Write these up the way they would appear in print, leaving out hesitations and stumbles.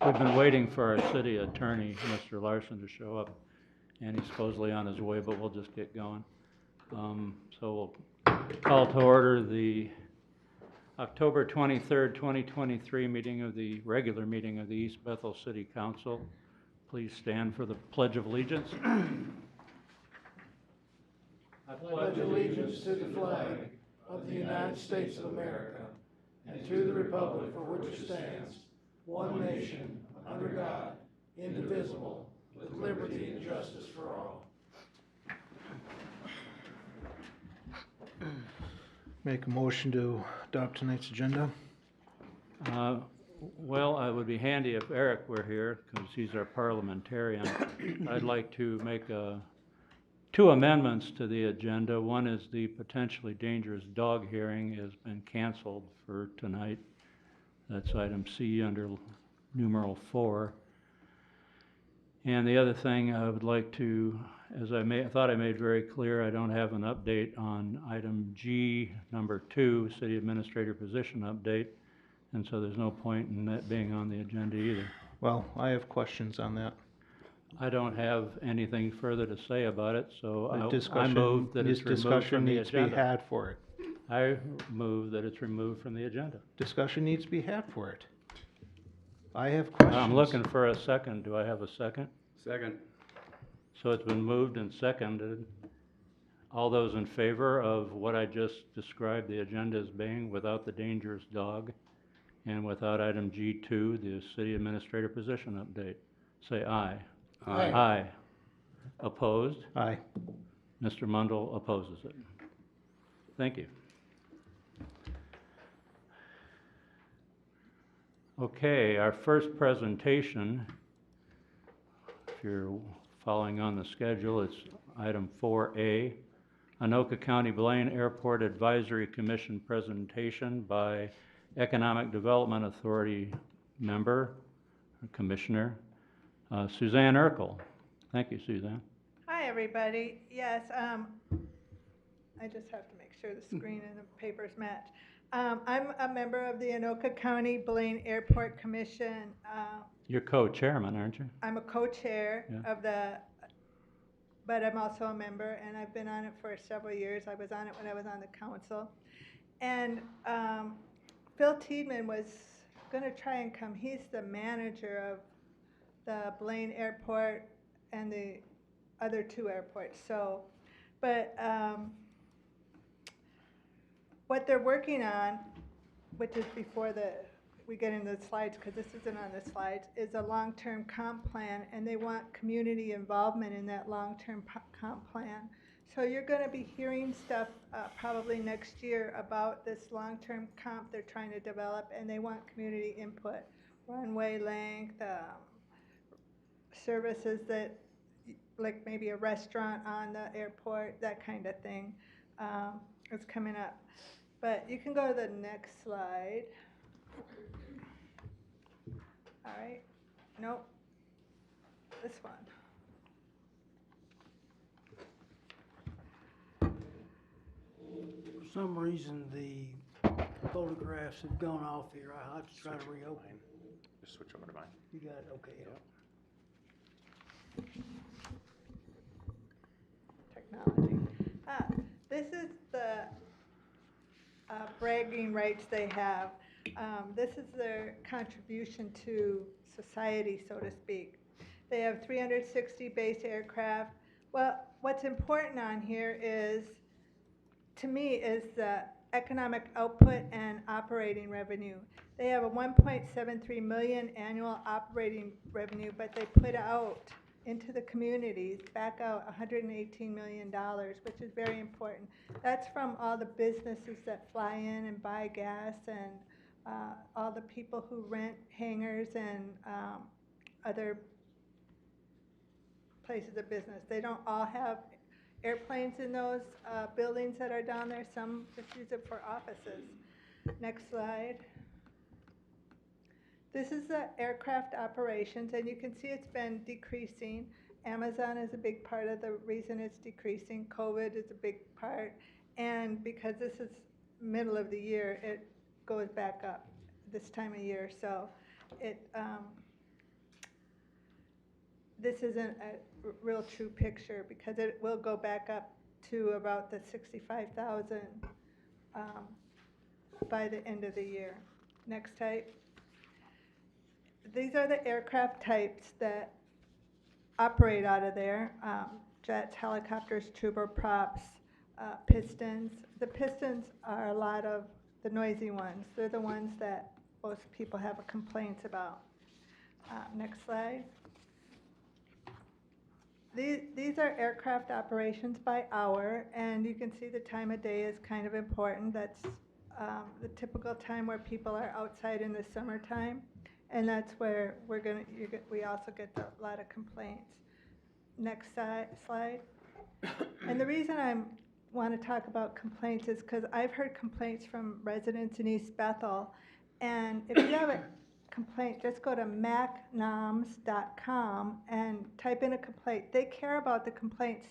We've been waiting for our city attorney, Mr. Larson, to show up, and he's supposedly on his way, but we'll just get going. So we'll call to order the October 23rd, 2023 meeting of the regular meeting of the East Bethel City Council. Please stand for the Pledge of Allegiance. I pledge allegiance to the flag of the United States of America and to the republic for which it stands, one nation, under God, indivisible, with liberty and justice for all. Make a motion to adopt tonight's agenda. Well, it would be handy if Eric were here, because he's our parliamentarian. I'd like to make two amendments to the agenda. One is the potentially dangerous dog hearing has been canceled for tonight. That's item C under numeral 4. And the other thing I would like to, as I thought I made very clear, I don't have an update on item G, number 2, city administrator position update. And so there's no point in that being on the agenda either. Well, I have questions on that. I don't have anything further to say about it, so I Discussion move that it's removed from the needs to be agenda. had for it. I move that it's removed from the agenda. Discussion needs to be had for it. I have questions. I'm looking for a second. Do I have a second? Second. So it's been moved and seconded. All those in favor of what I just described the agenda as being, without the dangerous dog and without item G2, the city administrator position update, say aye. Aye. Aye. Opposed? Aye. Mr. Mundell opposes it. Thank you. Okay, our first presentation, if you're following on the schedule, it's item 4A, Anoka County Blaine Airport Advisory Commission presentation by Economic Development Authority member, Commissioner, Suzanne Urkel. Thank you, Suzanne. Hi, everybody. Yes, I just have to make sure the screen and the papers match. I'm a member of the Anoka County Blaine Airport Commission. You're co-chairman, aren't you? I'm a co-chair Yeah. of but I'm also a member, and I've been on it for several years. I was on it when I was on the council. And Phil Tiedemann was going to try and come. He's the manager of the Blaine Airport and the other 2 airports. So, but what they're working on, which is before we get into the slides, because this isn't on the slides, is a long-term comp plan, and they want community involvement in that long-term comp plan. So you're going to be hearing stuff probably next year about this long-term comp they're trying to develop, and they want community input, runway length, services that, like maybe a restaurant on the airport, that kind of thing is coming up. But you can go to the next slide. All right. Nope. This one. For some reason, the photographs have gone off here. I'll have to try to reopen. Just switch over to mine. You got it? Okay. Technology. This is the bragging rights they have. This is their contribution to society, so to speak. They have 360 base aircraft. Well, what's important on here is, to me, is the economic output and operating revenue. They have a 1.73 million annual operating revenue, but they put out into the communities, back out $118 million, which is very important. That's from all the businesses that fly in and buy gas, and all the people who rent hangars and other places of business. They don't all have airplanes in those buildings that are down there. Some just use it for offices. Next slide. This is the aircraft operations, and you can see it's been decreasing. Amazon is a big part of the reason it's decreasing. COVID is a big part. And because this is middle of the year, it goes back up this time of year. So it this isn't a real true picture because it will go back up to about the 65,000 by the end of the year. Next type. These are the aircraft types that operate out of there. Jets, helicopters, turboprops, pistons. The pistons are a lot of the noisy ones. They're the ones that most people have complaints about. Next slide. These are aircraft operations by hour, and you can see the time of day is kind of important. That's the typical time where people are outside in the summertime, and that's where we also get a lot of complaints. Next slide. And the reason I want to talk about complaints is because I've heard complaints from residents in East Bethel, and if you have a complaint, just go to macnoms.com and type in a complaint. They care about the complaints.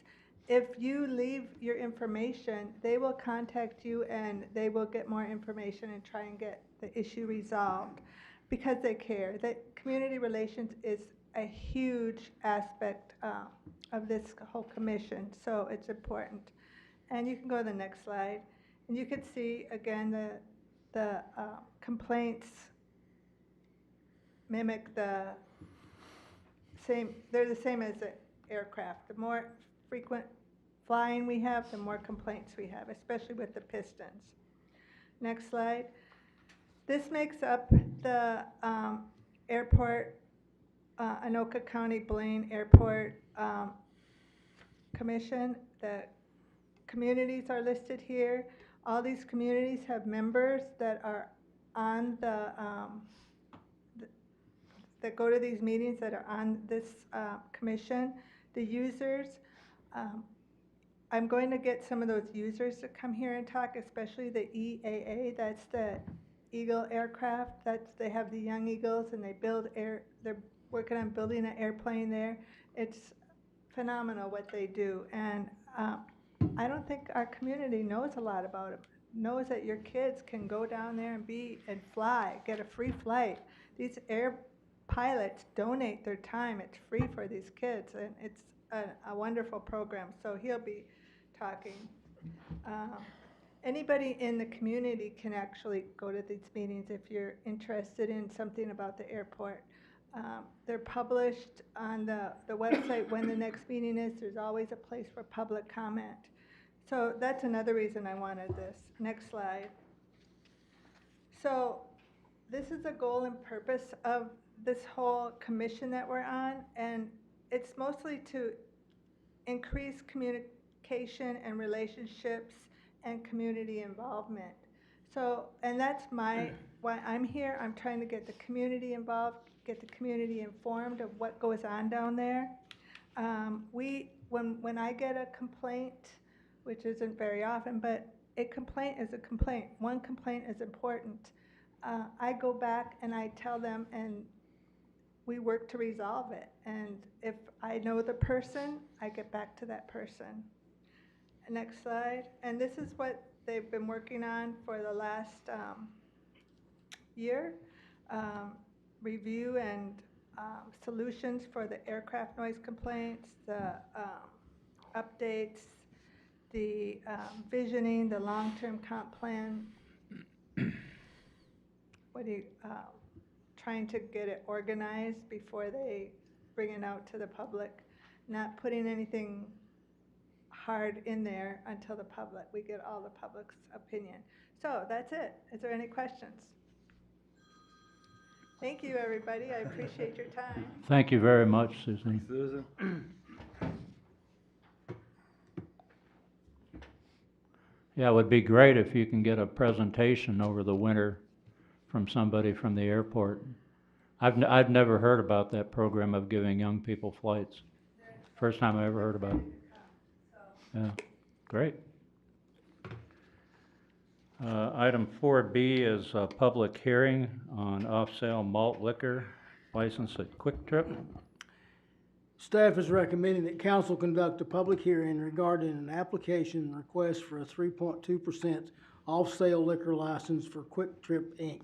If you leave your information, they will contact you and they will get more information and try and get the issue resolved because they care. That community relations is a huge aspect of this whole commission, so it's important. And you can go to the next slide, and you can see again the complaints mimic the same. They're the same as the aircraft. The more frequent flying we have, the more complaints we have, especially with the pistons. Next slide. This makes up the airport, Anoka County Blaine Airport Commission. The communities are listed here. All these communities have members that are on that go to these meetings, that are on this commission. The users, I'm going to get some of those users to come here and talk, especially the EAA, that's the Eagle aircraft. They have the Young Eagles, and they're working on building an airplane there. It's phenomenal what they do, and I don't think our community knows a lot about it. Knows that your kids can go down there and fly, get a free flight. These air pilots donate their time. It's free for these kids, and it's a wonderful program. So he'll be talking. Anybody in the community can actually go to these meetings if you're interested in something about the airport. They're published on the website when the next meeting is. There's always a place for public comment. So that's another reason I wanted this. Next slide. So this is the goal and purpose of this whole commission that we're on, and it's mostly to increase communication and relationships and community involvement. So, and that's why I'm here. I'm trying to get the community involved, get the community informed of what goes on down there. When I get a complaint, which isn't very often, but a complaint is a complaint. One complaint is important. I go back and I tell them, and we work to resolve it. And if I know the person, I get back to that person. Next slide. And this is what they've been working on for the last year. Review and solutions for the aircraft noise complaints, the updates, the visioning, the long-term comp plan. Trying to get it organized before they bring it out to the public, not putting anything hard in there until the public, we get all the public's opinion. So that's it. Is there any questions? Thank you, everybody. I appreciate your time. Thank you very much, Susan. Susan? Yeah, it would be great if you can get a presentation over the winter from somebody from the airport. I've never heard about that program of giving young people flights. First time I ever heard about it. Yeah, great. Item 4B is a public hearing on off-sale malt liquor license at Quick Trip. Staff is recommending that council conduct a public hearing regarding an application request for a 3.2% off-sale liquor license for Quick Trip, Inc.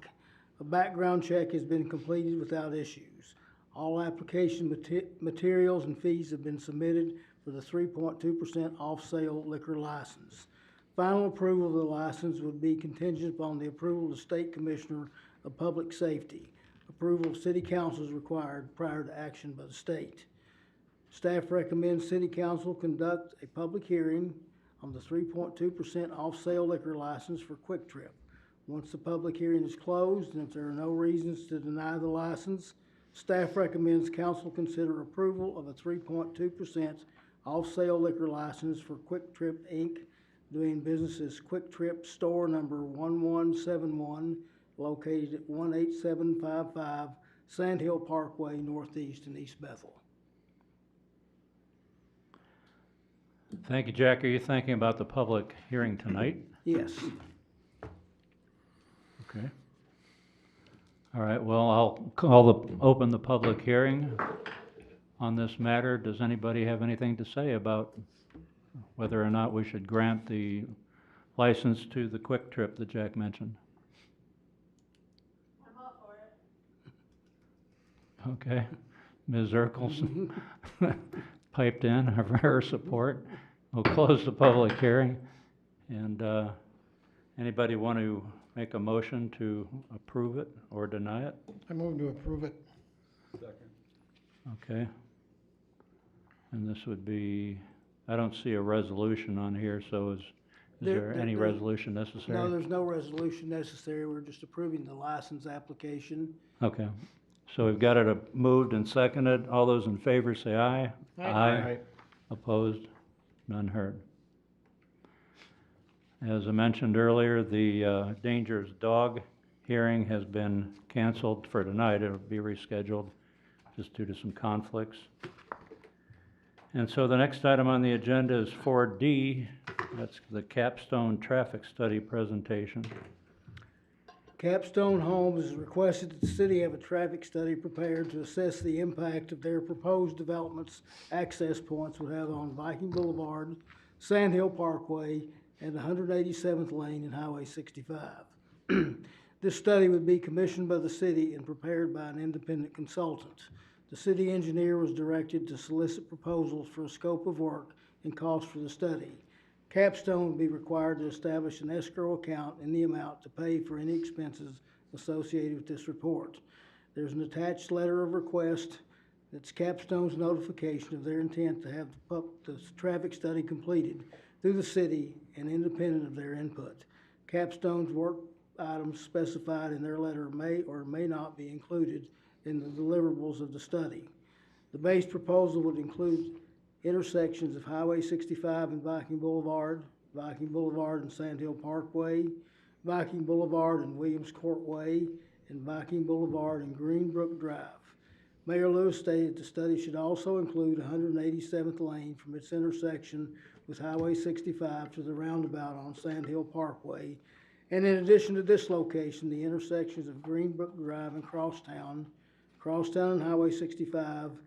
A background check has been completed without issues. All application materials and fees have been submitted for the 3.2% off-sale liquor license. Final approval of the license would be contingent upon the approval of the State Commissioner of Public Safety. Approval of City Council is required prior to action by the state. Staff recommends City Council conduct a public hearing on the 3.2% off-sale liquor license for Quick Trip. Once the public hearing is closed and if there are no reasons to deny the license, staff recommends council consider approval of a 3.2% off-sale liquor license for Quick Trip Inc., doing business as Quick Trip Store number 1171, located at 18755 Sand Hill Parkway, Northeast in East Bethel. Thank you, Jack. Are you thinking about the public hearing tonight? Yes. Okay. All right, well, I'll open the public hearing on this matter. Does anybody have anything to say about whether or not we should grant the license to the Quick Trip that Jack mentioned? I'm all for it. Okay. Ms. Urkelson piped in her support. We'll close the public hearing. And anybody want to make a motion to approve it or deny it? I move to approve it. Okay. And this would be, I don't see a resolution on here, so is there any resolution necessary? No, there's no resolution necessary. We're just approving the license application. Okay. So we've got it moved and seconded. All those in favor say aye. Aye. Opposed? None heard. As I mentioned earlier, the dangerous dog hearing has been canceled for tonight. It'll be rescheduled just due to some conflicts. And so the next item on the agenda is 4D. That's the capstone traffic study presentation. Capstone Homes has requested that the city have a traffic study prepared to assess the impact of their proposed developments access points would have on Viking Boulevard, Sand Hill Parkway, and 187th Lane and Highway 65. This study would be commissioned by the city and prepared by an independent consultant. The city engineer was directed to solicit proposals for a scope of work and cost for the study. Capstone would be required to establish an escrow account in the amount to pay for any expenses associated with this report. There's an attached letter of request that's Capstone's notification of their intent to have the traffic study completed through the city and independent of their input. Capstone's work items specified in their letter may or may not be included in the deliverables of the study. The base proposal would include intersections of Highway 65 and Viking Boulevard and Sand Hill Parkway, Viking Boulevard and Williams Courtway, and Viking Boulevard and Greenbrook Drive. Mayor Lewis stated the study should also include 187th Lane from its intersection with Highway 65 to the roundabout on Sand Hill Parkway, and in addition to this location, the intersections of Greenbrook Drive and Crosstown and Highway 65,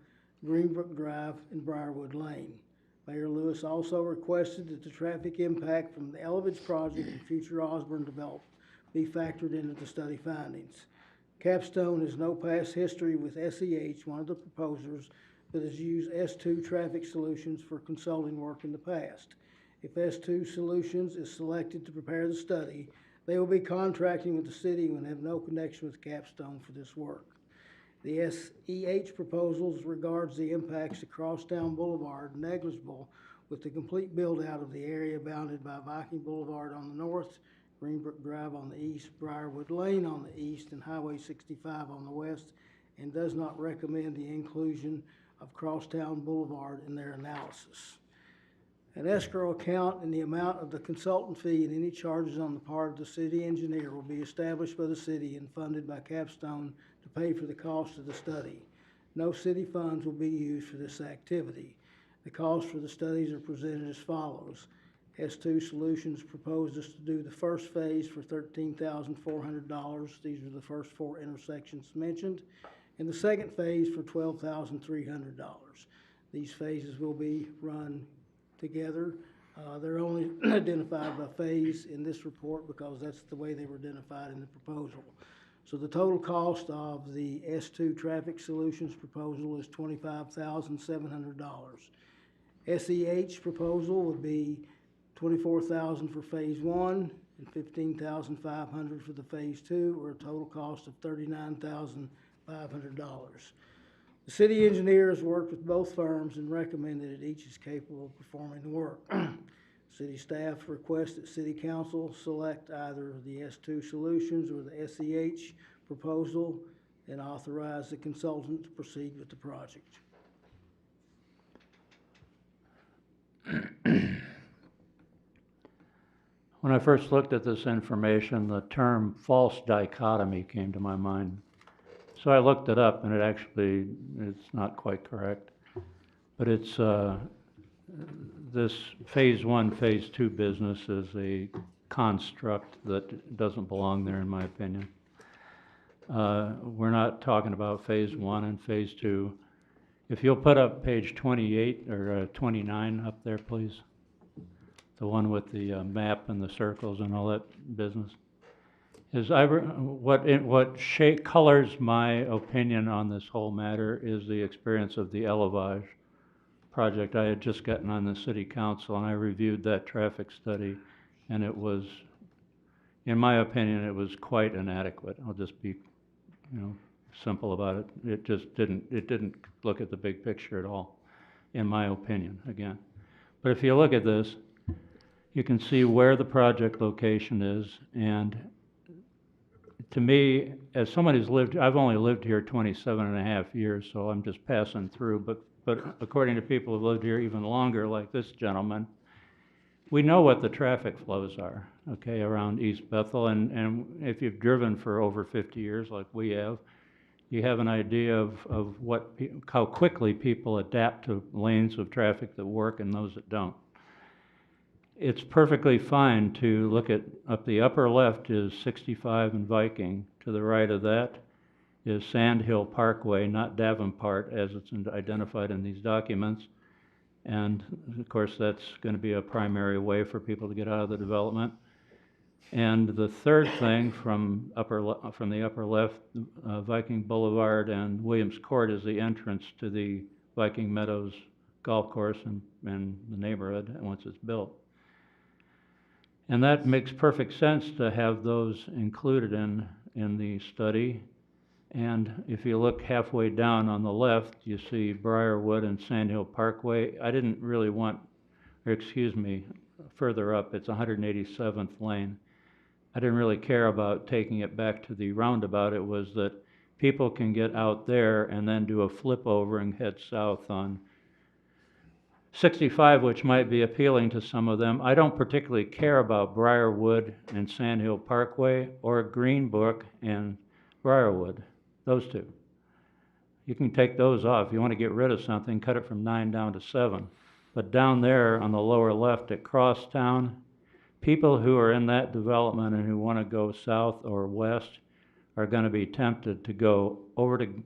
Greenbrook Drive, and Briarwood Lane. Mayor Lewis also requested that the traffic impact from the Elevage project and future Osborne development be factored into the study findings. Capstone has no past history with SEH, one of the proposers, but has used S2 Traffic Solutions for consulting work in the past. If S2 Solutions is selected to prepare the study, they will be contracting with the city and have no connection with Capstone for this work. The SEH proposals regards the impacts to Crosstown Boulevard negligible, with the complete build-out of the area bounded by Viking Boulevard on the north, Greenbrook Drive on the east, Briarwood Lane on the east, and Highway 65 on the west, and does not recommend the inclusion of Crosstown Boulevard in their analysis. An escrow account in the amount of the consultant fee and any charges on the part of the city engineer will be established by the city and funded by Capstone to pay for the cost of the study. No city funds will be used for this activity. The costs for the studies are presented as follows. S2 Solutions proposed us to do the first phase for $13,400. These are the first 4 intersections mentioned. And the second phase for $12,300. These phases will be run together. They're only identified by phase in this report because that's the way they were identified in the proposal. So the total cost of the S2 Traffic Solutions proposal is $25,700. SEH proposal would be $24,000 for phase one and $15,500 for the phase two, or a total cost of $39,500. The city engineers worked with both firms and recommended that each is capable of performing the work. City staff requests that City Council select either the S2 Solutions or the SEH proposal and authorize the consultant to proceed with the project. When I first looked at this information, the term false dichotomy came to my mind. So I looked it up, and it's not quite correct. But it's, this phase one, phase two business is a construct that doesn't belong there, in my opinion. We're not talking about phase one and phase two. If you'll put up page 28 or 29 up there, please. The one with the map and the circles and all that business. What colors my opinion on this whole matter is the experience of the Elevage project. I had just gotten on the city council and I reviewed that traffic study, and it was, in my opinion, it was quite inadequate. I'll just be, simple about it. It didn't look at the big picture at all, in my opinion, again. But if you look at this, you can see where the project location is, and to me, as someone who's I've only lived here 27 and a half years, so I'm just passing through, but according to people who've lived here even longer, like this gentleman, we know what the traffic flows are, okay, around East Bethel, and if you've driven for over 50 years like we have, you have an idea of how quickly people adapt to lanes of traffic that work and those that don't. It's perfectly fine to look at, up the upper left is 65 and Viking. To the right of that is Sand Hill Parkway, not Davenport as it's identified in these documents. And of course that's going to be a primary way for people to get out of the development. And the third thing from the upper left, Viking Boulevard and Williams Court is the entrance to the Viking Meadows golf course and the neighborhood once it's built. And that makes perfect sense to have those included in the study. And if you look halfway down on the left, you see Briarwood and Sand Hill Parkway. I didn't really further up, it's 187th lane. I didn't really care about taking it back to the roundabout. It was that people can get out there and then do a flip over and head south on 65, which might be appealing to some of them. I don't particularly care about Briarwood and Sand Hill Parkway or Greenbrook and Briarwood, those two. You can take those off. If you want to get rid of something, cut it from 9 down to 7. But down there on the lower left at Crosstown, people who are in that development and who want to go south or west are going to be tempted to go over to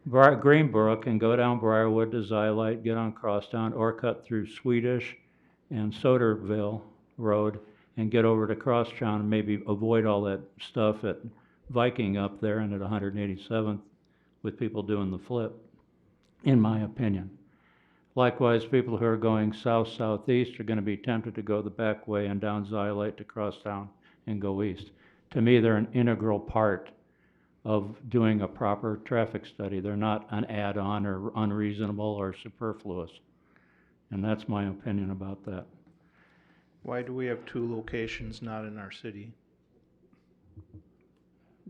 Greenbrook and go down Briarwood to Xylite, get on Crosstown, or cut through Swedish and Soderville Road and get over to Crosstown and maybe avoid all that stuff at Viking up there and at 187th with people doing the flip, in my opinion. Likewise, people who are going south-southeast are going to be tempted to go the back way and down Xylite to Crosstown and go east. To me, they're an integral part of doing a proper traffic study. They're not an add-on or unreasonable or superfluous. And that's my opinion about that. Why do we have 2 locations not in our city?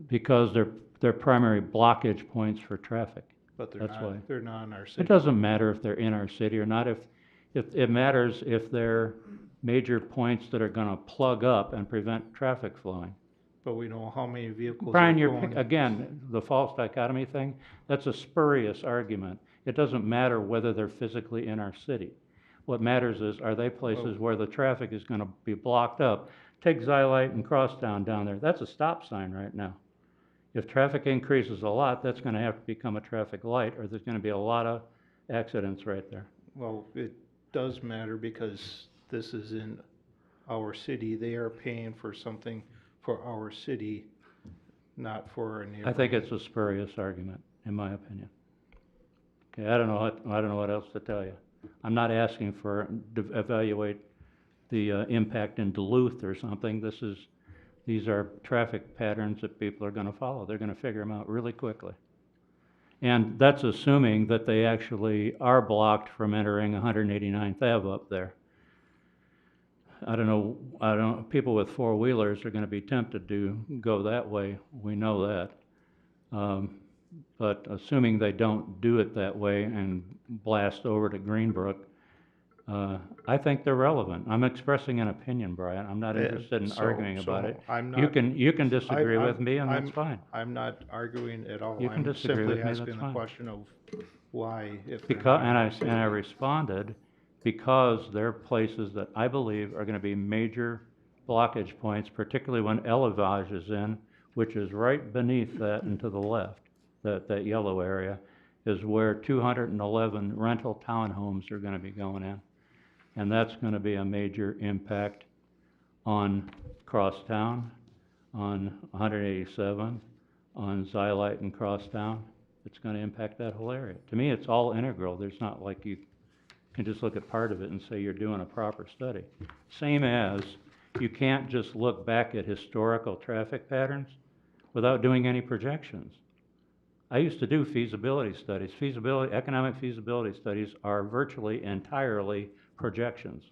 Because they're primary blockage points for traffic. But they're not in our city. It doesn't matter if they're in our city or not. If it matters if they're major points that are going to plug up and prevent traffic flowing. But we know how many vehicles Brian, are going. again, the false dichotomy thing, that's a spurious argument. It doesn't matter whether they're physically in our city. What matters is, are they places where the traffic is going to be blocked up? Take Xylite and Crosstown down there. That's a stop sign right now. If traffic increases a lot, that's going to have to become a traffic light, or there's going to be a lot of accidents right there. Well, it does matter because this is in our city. They are paying for something for our city, not for a neighboring. I think it's a spurious argument, in my opinion. Okay, I don't know what else to tell you. I'm not asking for, to evaluate the impact in Duluth or something. These are traffic patterns that people are gonna follow. They're gonna figure them out really quickly. And that's assuming that they actually are blocked from entering 189th Ave up there. I don't know, people with four-wheelers are gonna be tempted to go that way, we know that. But assuming they don't do it that way and blast over to Greenbrook, I think they're relevant. I'm expressing an opinion, Brian. I'm not interested in arguing about it. I'm You not, can disagree with me, and that's I'm- fine. I'm not arguing at all. You can disagree with me, I'm that's simply asking fine. the question of why, if they're Because, not and in I our city. responded, because they're places that I believe are gonna be major blockage points, particularly when Elevage is in, which is right beneath that and to the left, that yellow area, is where 211 rental townhomes are gonna be going in. And that's gonna be a major impact on Crosstown, on 187, on Xylite and Crosstown. It's gonna impact that whole area. To me, it's all integral. There's not like you can just look at part of it and say you're doing a proper study. Same as you can't just look back at historical traffic patterns without doing any projections. I used to do feasibility studies. Economic feasibility studies are virtually entirely projections.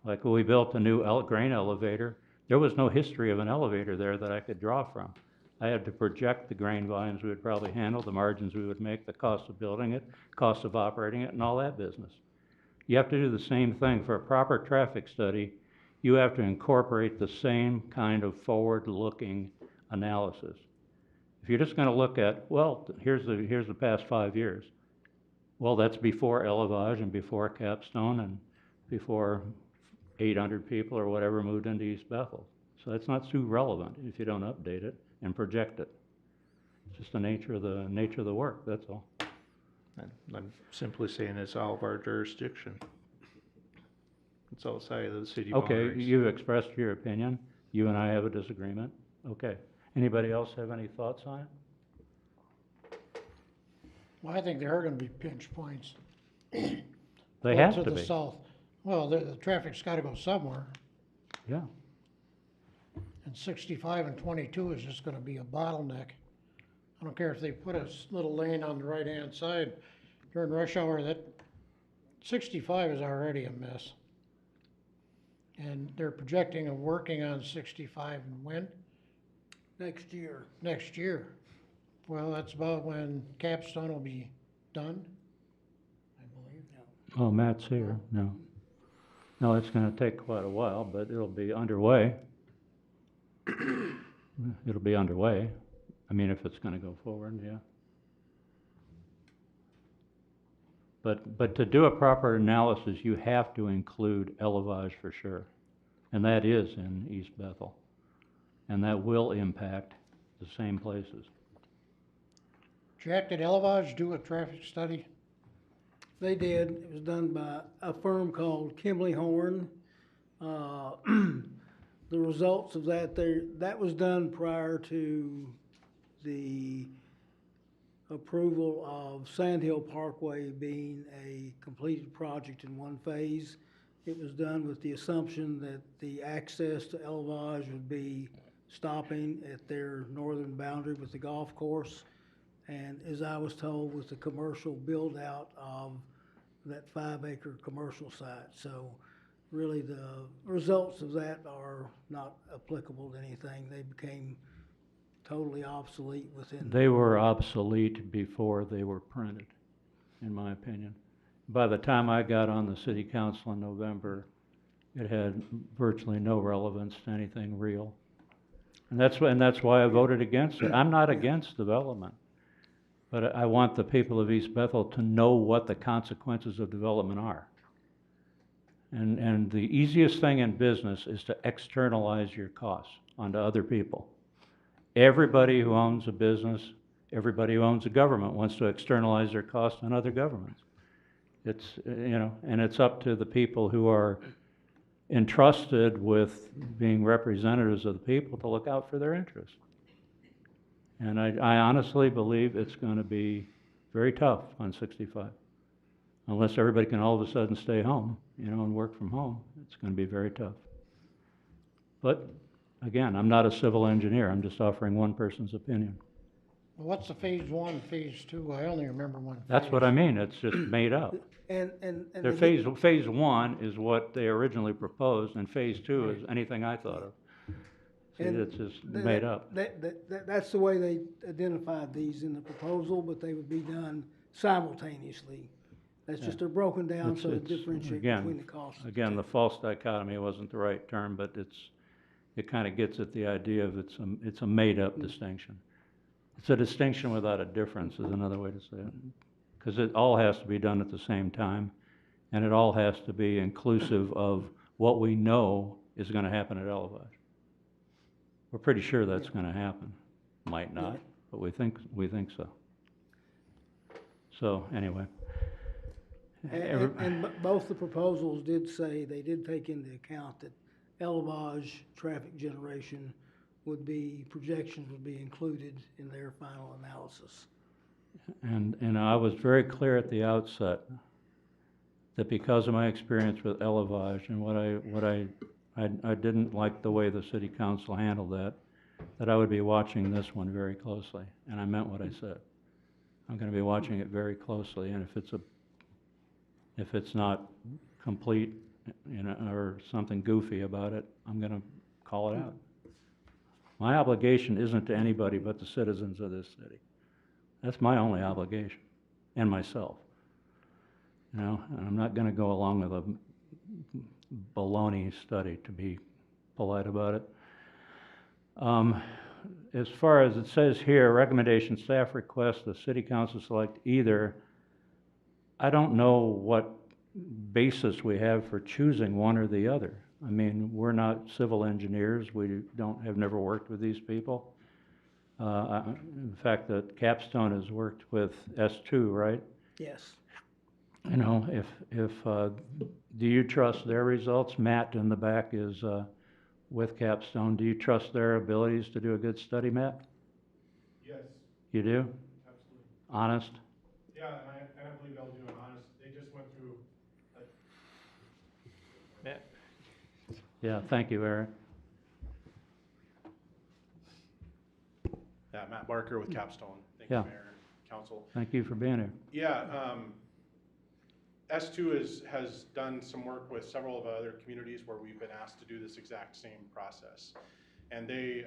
Like when we built a new grain elevator, there was no history of an elevator there that I could draw from. I had to project the grain volumes we would probably handle, the margins we would make, the cost of building it, cost of operating it, and all that business. You have to do the same thing. For a proper traffic study, you have to incorporate the same kind of forward-looking analysis. If you're just gonna look at, well, here's the past 5 years. Well, that's before Elevage and before Capstone and before 800 people or whatever moved into East Bethel. So that's not too relevant if you don't update it and project it. It's just the nature of the work, that's all. And I'm simply saying it's out of our jurisdiction. It's outside of the city Okay, boundaries. you've expressed your opinion. You and I have a disagreement. Okay. Anybody else have any thoughts on it? Well, I think there are gonna be pinch points. They Well, have to To the be, south. Well, the traffic's gotta go somewhere, yeah. and 65 and 22 is just gonna be a bottleneck. I don't care if they put a little lane on the right-hand side during rush hour, that 65 is already a mess. And they're projecting and working on 65 and when? Next year. Next year. Well, that's about when Capstone will be done, I believe. Oh, Matt's here, no. No, it's gonna take quite a while, but it'll be underway. It'll be underway. I mean, if it's gonna go forward, yeah. But to do a proper analysis, you have to include Elevage for sure. And that is in East Bethel. And that will impact the same places. Jack, did Elevage do a traffic study? They did. It was done by a firm called Kimley Horn. The results of that was done prior to the approval of Sand Hill Parkway being a completed project in one phase. It was done with the assumption that the access to Elevage would be stopping at their northern boundary with the golf course. And as I was told, with the commercial build out of that 5-acre commercial site. So really the results of that are not applicable to anything. They became totally obsolete within. They were obsolete before they were printed, in my opinion. By the time I got on the city council in November, it had virtually no relevance to anything real. And that's why I voted against it. I'm not against development, but I want the people of East Bethel to know what the consequences of development are. And the easiest thing in business is to externalize your costs onto other people. Everybody who owns a business, everybody who owns a government wants to externalize their costs on other governments. It's, and it's up to the people who are entrusted with being representatives of the people to look out for their interests. And I honestly believe it's gonna be very tough on 65. Unless everybody can all of a sudden stay home, and work from home, it's gonna be very tough. But, again, I'm not a civil engineer, I'm just offering one person's opinion. What's the phase one, phase two? I only remember one phase. That's what I mean, it's just made up. And Their phase one is what they originally proposed, and phase two is anything I thought of. See, And it's just made up. That's the way they identified these in the proposal, but they would be done simultaneously. That's just, they're broken down so to It's- differentiate again- between the costs. Again, the false dichotomy wasn't the right term, but it kind of gets at the idea of it's a made-up distinction. It's a distinction without a difference is another way to say it. Because it all has to be done at the same time, and it all has to be inclusive of what we know is gonna happen at Elevage. We're pretty sure that's gonna happen. Might not, but we think so. So, anyway. And both the proposals did say, they did take into account that Elevage traffic generation projections would be included in their final analysis. And I was very clear at the outset that because of my experience with Elevage and I didn't like the way the city council handled that I would be watching this one very closely, and I meant what I said. I'm gonna be watching it very closely, and if it's not complete, or something goofy about it, I'm gonna call it out. My obligation isn't to anybody but the citizens of this city. That's my only obligation, and myself. And I'm not gonna go along with a baloney study, to be polite about it. As far as it says here, recommendation staff requests the city council select either. I don't know what basis we have for choosing one or the other. I mean, we're not civil engineers, have never worked with these people. In fact, that Capstone has worked with S2, right? Yes. Do you trust their results? Matt in the back is with Capstone. Do you trust their abilities to do a good study, Matt? Yes, You do? absolutely. Honest? Yeah, and I believe they'll do it honest. They just went through, Yeah, thank you, Eric. yeah, Matt Barker with Capstone. Thank Yeah. you, Mayor, Council. Thank you for being here. Yeah, S2 has done some work with several of other communities where we've been asked to do this exact same process. And they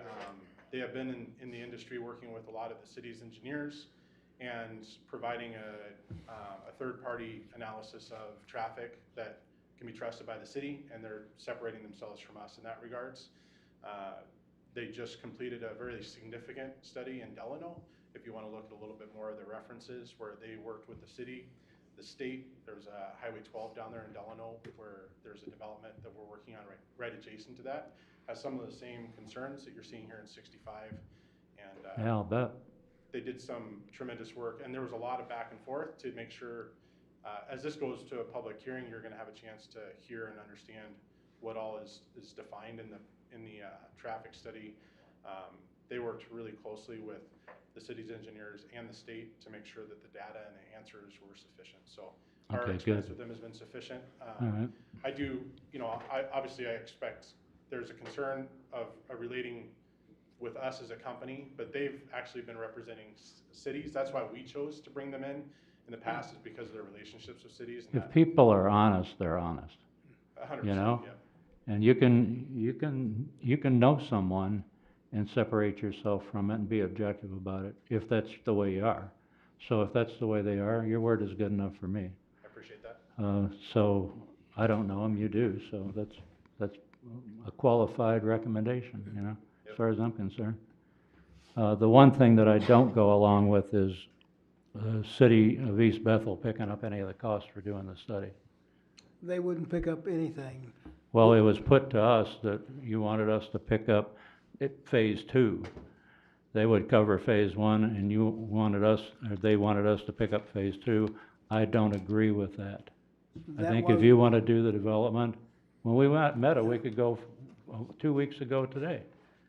have been in the industry working with a lot of the city's engineers and providing a third-party analysis of traffic that can be trusted by the city, and they're separating themselves from us in that regards. They just completed a very significant study in Delano, if you want to look at a little bit more of the references, where they worked with the city, the state. There's a Highway 12 down there in Delano where there's a development that we're working on right adjacent to that. Has some of the same concerns that you're seeing here in 65. And Yeah, I'll bet. they did some tremendous work, and there was a lot of back and forth to make sure, as this goes to a public hearing, you're gonna have a chance to hear and understand what all is defined in the traffic study. They worked really closely with the city's engineers and the state to make sure that the data and the answers were sufficient. So our Okay, experience good. with them has been sufficient. All right. I do, obviously I expect there's a concern of relating with us as a company, but they've actually been representing cities. That's why we chose to bring them in the past, is because of their relationships with cities. And If people are honest, they're honest. 100%, you know? yeah. And you can know someone and separate yourself from it and be objective about it, if that's the way you are. So if that's the way they are, your word is good enough for me. I appreciate that. So I don't know them, you do, so that's a qualified recommendation, as Yep. far as I'm concerned. The one thing that I don't go along with is the city of East Bethel picking up any of the costs for doing the study. They wouldn't pick up anything. Well, it was put to us that you wanted us to pick up phase 2. They would cover phase 1, and they wanted us to pick up phase 2. I don't agree with that. I That think if was- you want to do the development, When we met a week ago, 2 weeks ago today,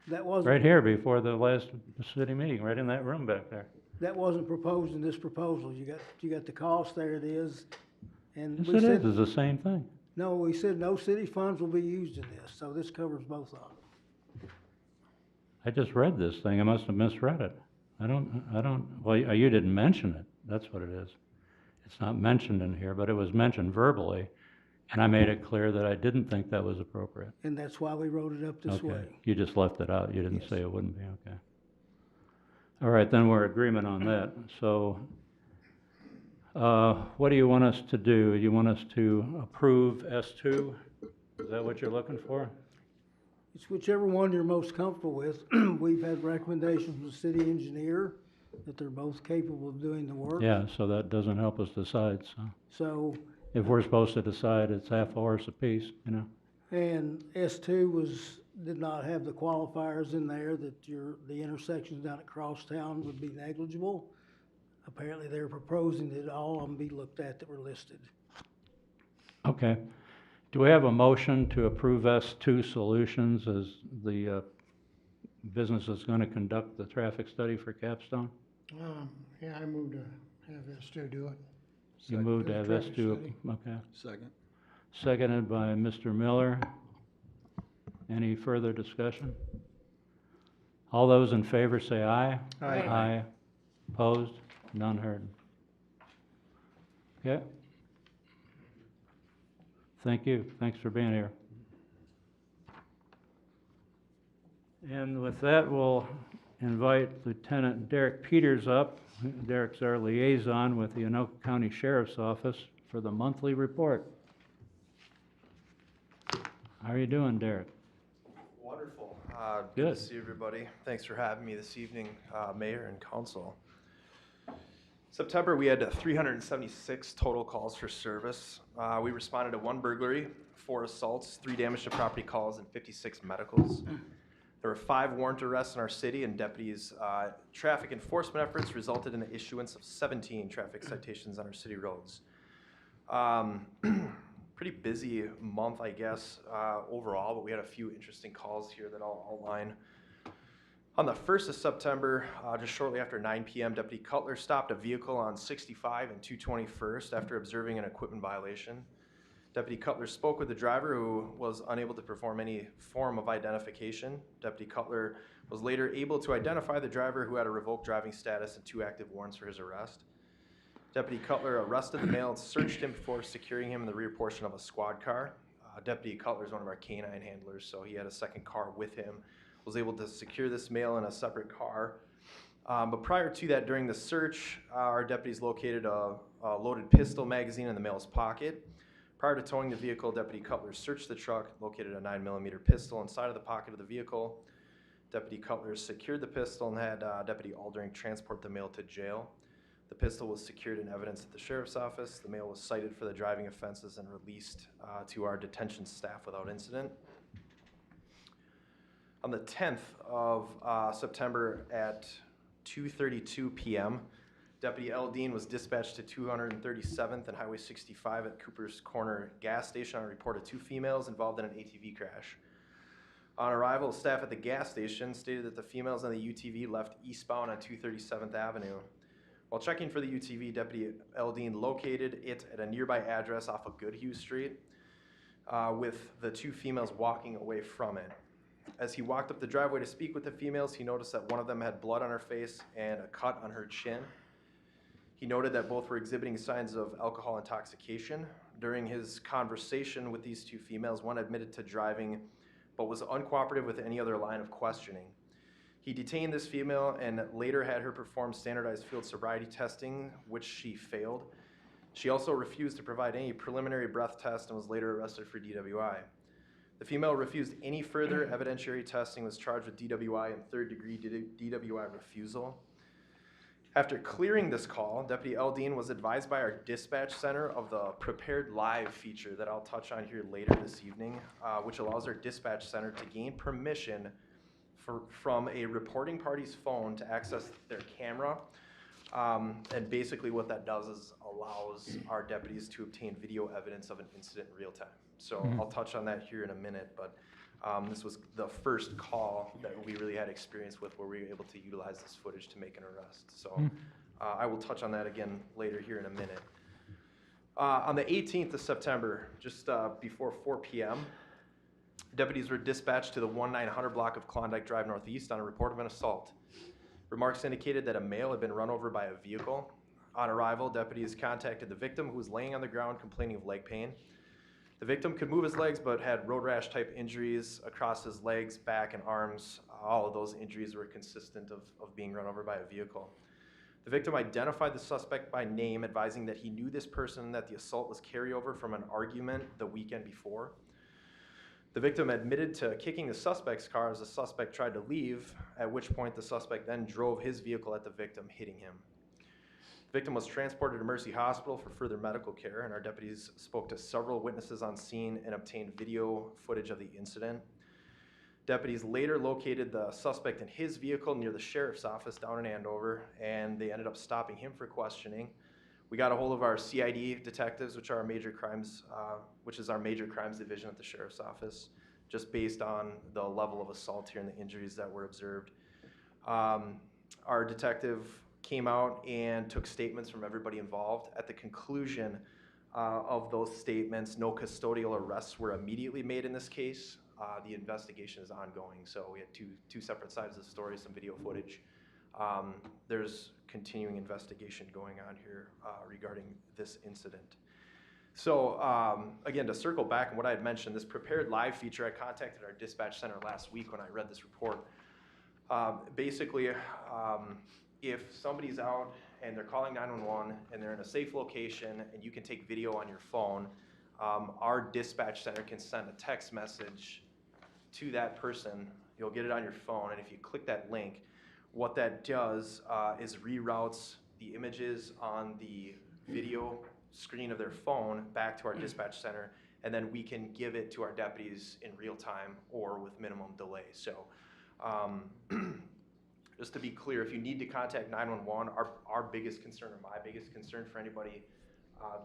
That wasn't. right here before the last city meeting, right in that room back there. That wasn't proposed in this proposal. You got the cost, there it is. And Yes, we it said, is, it's the same thing. no, we said no city funds will be used in this, so this covers both of them. I just read this thing, I must have misread it. Well, you didn't mention it, that's what it is. It's not mentioned in here, but it was mentioned verbally, and I made it clear that I didn't think that was appropriate. And that's why we wrote it up this Okay, way. you just left it out, you didn't Yes. say it wouldn't be, okay. All right, then we're in agreement on that, so, what do you want us to do? You want us to approve S2? Is that what you're looking for? It's whichever one you're most comfortable with. We've had recommendations from the city engineer that they're both capable of doing the work. Yeah, so that doesn't help us decide, so. So, If we're supposed to decide, it's half a horse apiece, you know? and S2 did not have the qualifiers in there that the intersections down at Crosstown would be negligible. Apparently, they're proposing that all of them be looked at that were listed. Okay. Do we have a motion to approve S2 Solutions as the business that's going to conduct the traffic study for Capstone? Yeah, I moved to have S2 do it. You moved to have Traffic S2, study. okay. Second. Seconded by Mr. Miller. Any further discussion? All those in favor say aye. Aye. Aye. Opposed? None heard. Okay. Thank you. Thanks for being here. And with that, we'll invite Lieutenant Derek Peters up. Derek's our liaison with the Anoka County Sheriff's Office for the monthly report. How are you doing, Derek? Wonderful. Good Good. to see everybody. Thanks for having me this evening, Mayor and Council. September, we had 376 total calls for service. We responded to 1 burglary, 4 assaults, 3 damage to property calls, and 56 medicals. There were 5 warrant arrests in our city, and deputies' traffic enforcement efforts resulted in the issuance of 17 traffic citations on our city roads. Pretty busy month, I guess, overall, but we had a few interesting calls here that I'll outline. On the 1st of September, just shortly after 9 p.m., Deputy Cutler stopped a vehicle on 65 and 221st after observing an equipment violation. Deputy Cutler spoke with the driver, who was unable to perform any form of identification. Deputy Cutler was later able to identify the driver, who had a revoked driving status and 2 active warrants for his arrest. Deputy Cutler arrested the male and searched him before securing him in the rear portion of a squad car. Deputy Cutler is one of our canine handlers, so he had a second car with him, was able to secure this male in a separate car. But prior to that, during the search, our deputies located a loaded pistol magazine in the male's pocket. Prior to towing the vehicle, Deputy Cutler searched the truck, located a 9mm pistol inside of the pocket of the vehicle. Deputy Cutler secured the pistol and had Deputy Aldering transport the male to jail. The pistol was secured in evidence at the sheriff's office. The male was cited for the driving offenses and released to our detention staff without incident. On the 10th of September at 2:32 p.m., Deputy L. Dean was dispatched to 237th and Highway 65 at Cooper's Corner gas station on a report of 2 females involved in an ATV crash. On arrival, staff at the gas station stated that the females on the UTV left eastbound on 237th Avenue. While checking for the UTV, Deputy L. Dean located it at a nearby address off of Goodhue Street, with the 2 females walking away from it. As he walked up the driveway to speak with the females, he noticed that one of them had blood on her face and a cut on her chin. He noted that both were exhibiting signs of alcohol intoxication. During his conversation with these 2 females, one admitted to driving but was uncooperative with any other line of questioning. He detained this female and later had her perform standardized field sobriety testing, which she failed. She also refused to provide any preliminary breath test and was later arrested for DWI. The female refused any further evidentiary testing, was charged with DWI and 3rd-degree DWI refusal. After clearing this call, Deputy L. Dean was advised by our dispatch center of the Prepared Live feature that I'll touch on here later this evening, which allows our dispatch center to gain permission from a reporting party's phone to access their camera. And basically what that does is allows our deputies to obtain video evidence of an incident in real time. So Mhm. I'll touch on that here in a minute, but this was the first call that we really had experience with where we were able to utilize this footage to make an arrest. So Hmm. I will touch on that again later here in a minute. On the 18th of September, just before 4 p.m., deputies were dispatched to the 1900 block of Klondike Drive Northeast on a report of an assault. Remarks indicated that a male had been run over by a vehicle. On arrival, deputies contacted the victim, who was laying on the ground complaining of leg pain. The victim could move his legs but had road rash type injuries across his legs, back, and arms. All of those injuries were consistent of being run over by a vehicle. The victim identified the suspect by name, advising that he knew this person and that the assault was carryover from an argument the weekend before. The victim admitted to kicking the suspect's car as the suspect tried to leave, at which point the suspect then drove his vehicle at the victim, hitting him. The victim was transported to Mercy Hospital for further medical care, and our deputies spoke to several witnesses on scene and obtained video footage of the incident. Deputies later located the suspect in his vehicle near the sheriff's office down in Andover, and they ended up stopping him for questioning. We got a hold of our CID detectives, which is our major crimes division at the sheriff's office, just based on the level of assault here and the injuries that were observed. Our detective came out and took statements from everybody involved. At the conclusion of those statements, no custodial arrests were immediately made in this case. The investigation is ongoing, so we had two separate sides of the story, some video footage. There's continuing investigation going on here regarding this incident. So again, to circle back on what I had mentioned, this prepared live feature, I contacted our dispatch center last week when I read this report. Basically, if somebody's out and they're calling 911 and they're in a safe location and you can take video on your phone, our dispatch center can send a text message to that person. You'll get it on your phone, and if you click that link, what that does is reroutes the images on the video screen of their phone back to our dispatch center, and then we can give it to our deputies in real time or with minimum delay. So just to be clear, if you need to contact 911, our biggest concern, or my biggest concern for anybody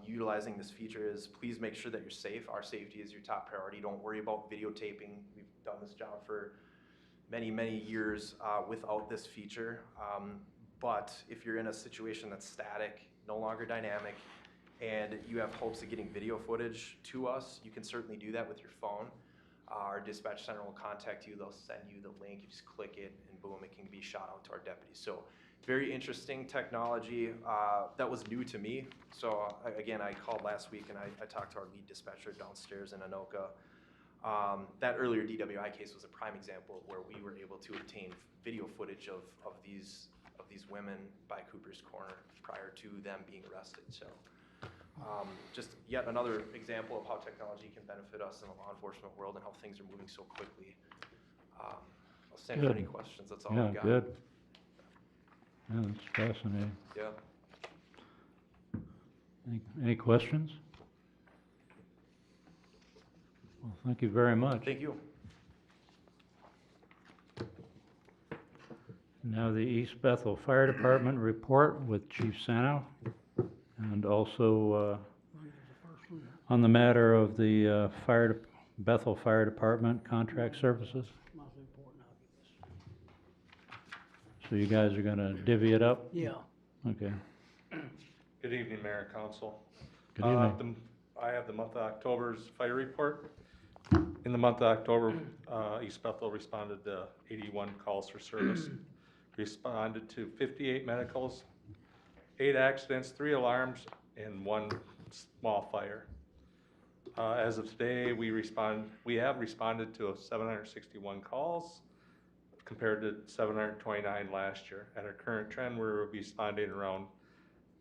utilizing this feature is please make sure that you're safe. Our safety is your top priority. Don't worry about videotaping. We've done this job for many, many years without this feature. But if you're in a situation that's static, no longer dynamic, and you have hopes of getting video footage to us, you can certainly do that with your phone. Our dispatch center will contact you. They'll send you the link. You just click it, and boom, it can be shot out to our deputies. So very interesting technology that was new to me. So again, I called last week and I talked to our lead dispatcher downstairs in Anoka. That earlier DWI case was a prime example of where we were able to obtain video footage of these women by Cooper's Corner prior to them being arrested. So just yet another example of how technology can benefit us in the law enforcement world and how things are moving so quickly. I'll stand for any questions. That's all Yeah, I've got. good. Yeah, that's fascinating. Yeah. Any questions? Well, thank you very much. Thank you. Now the East Bethel Fire Department report with Chief Sano, and also on the matter of the Bethel Fire Department contract services. So you guys are gonna divvy it up? Yeah. Okay. Good evening, Mayor and Council. Good evening. I have the month of October's fire report. In the month of October, East Bethel responded to 81 calls for service. Responded to 58 medicals, 8 accidents, 3 alarms, and 1 small fire. As of today, we have responded to 761 calls compared to 729 last year. At our current trend, we're responding around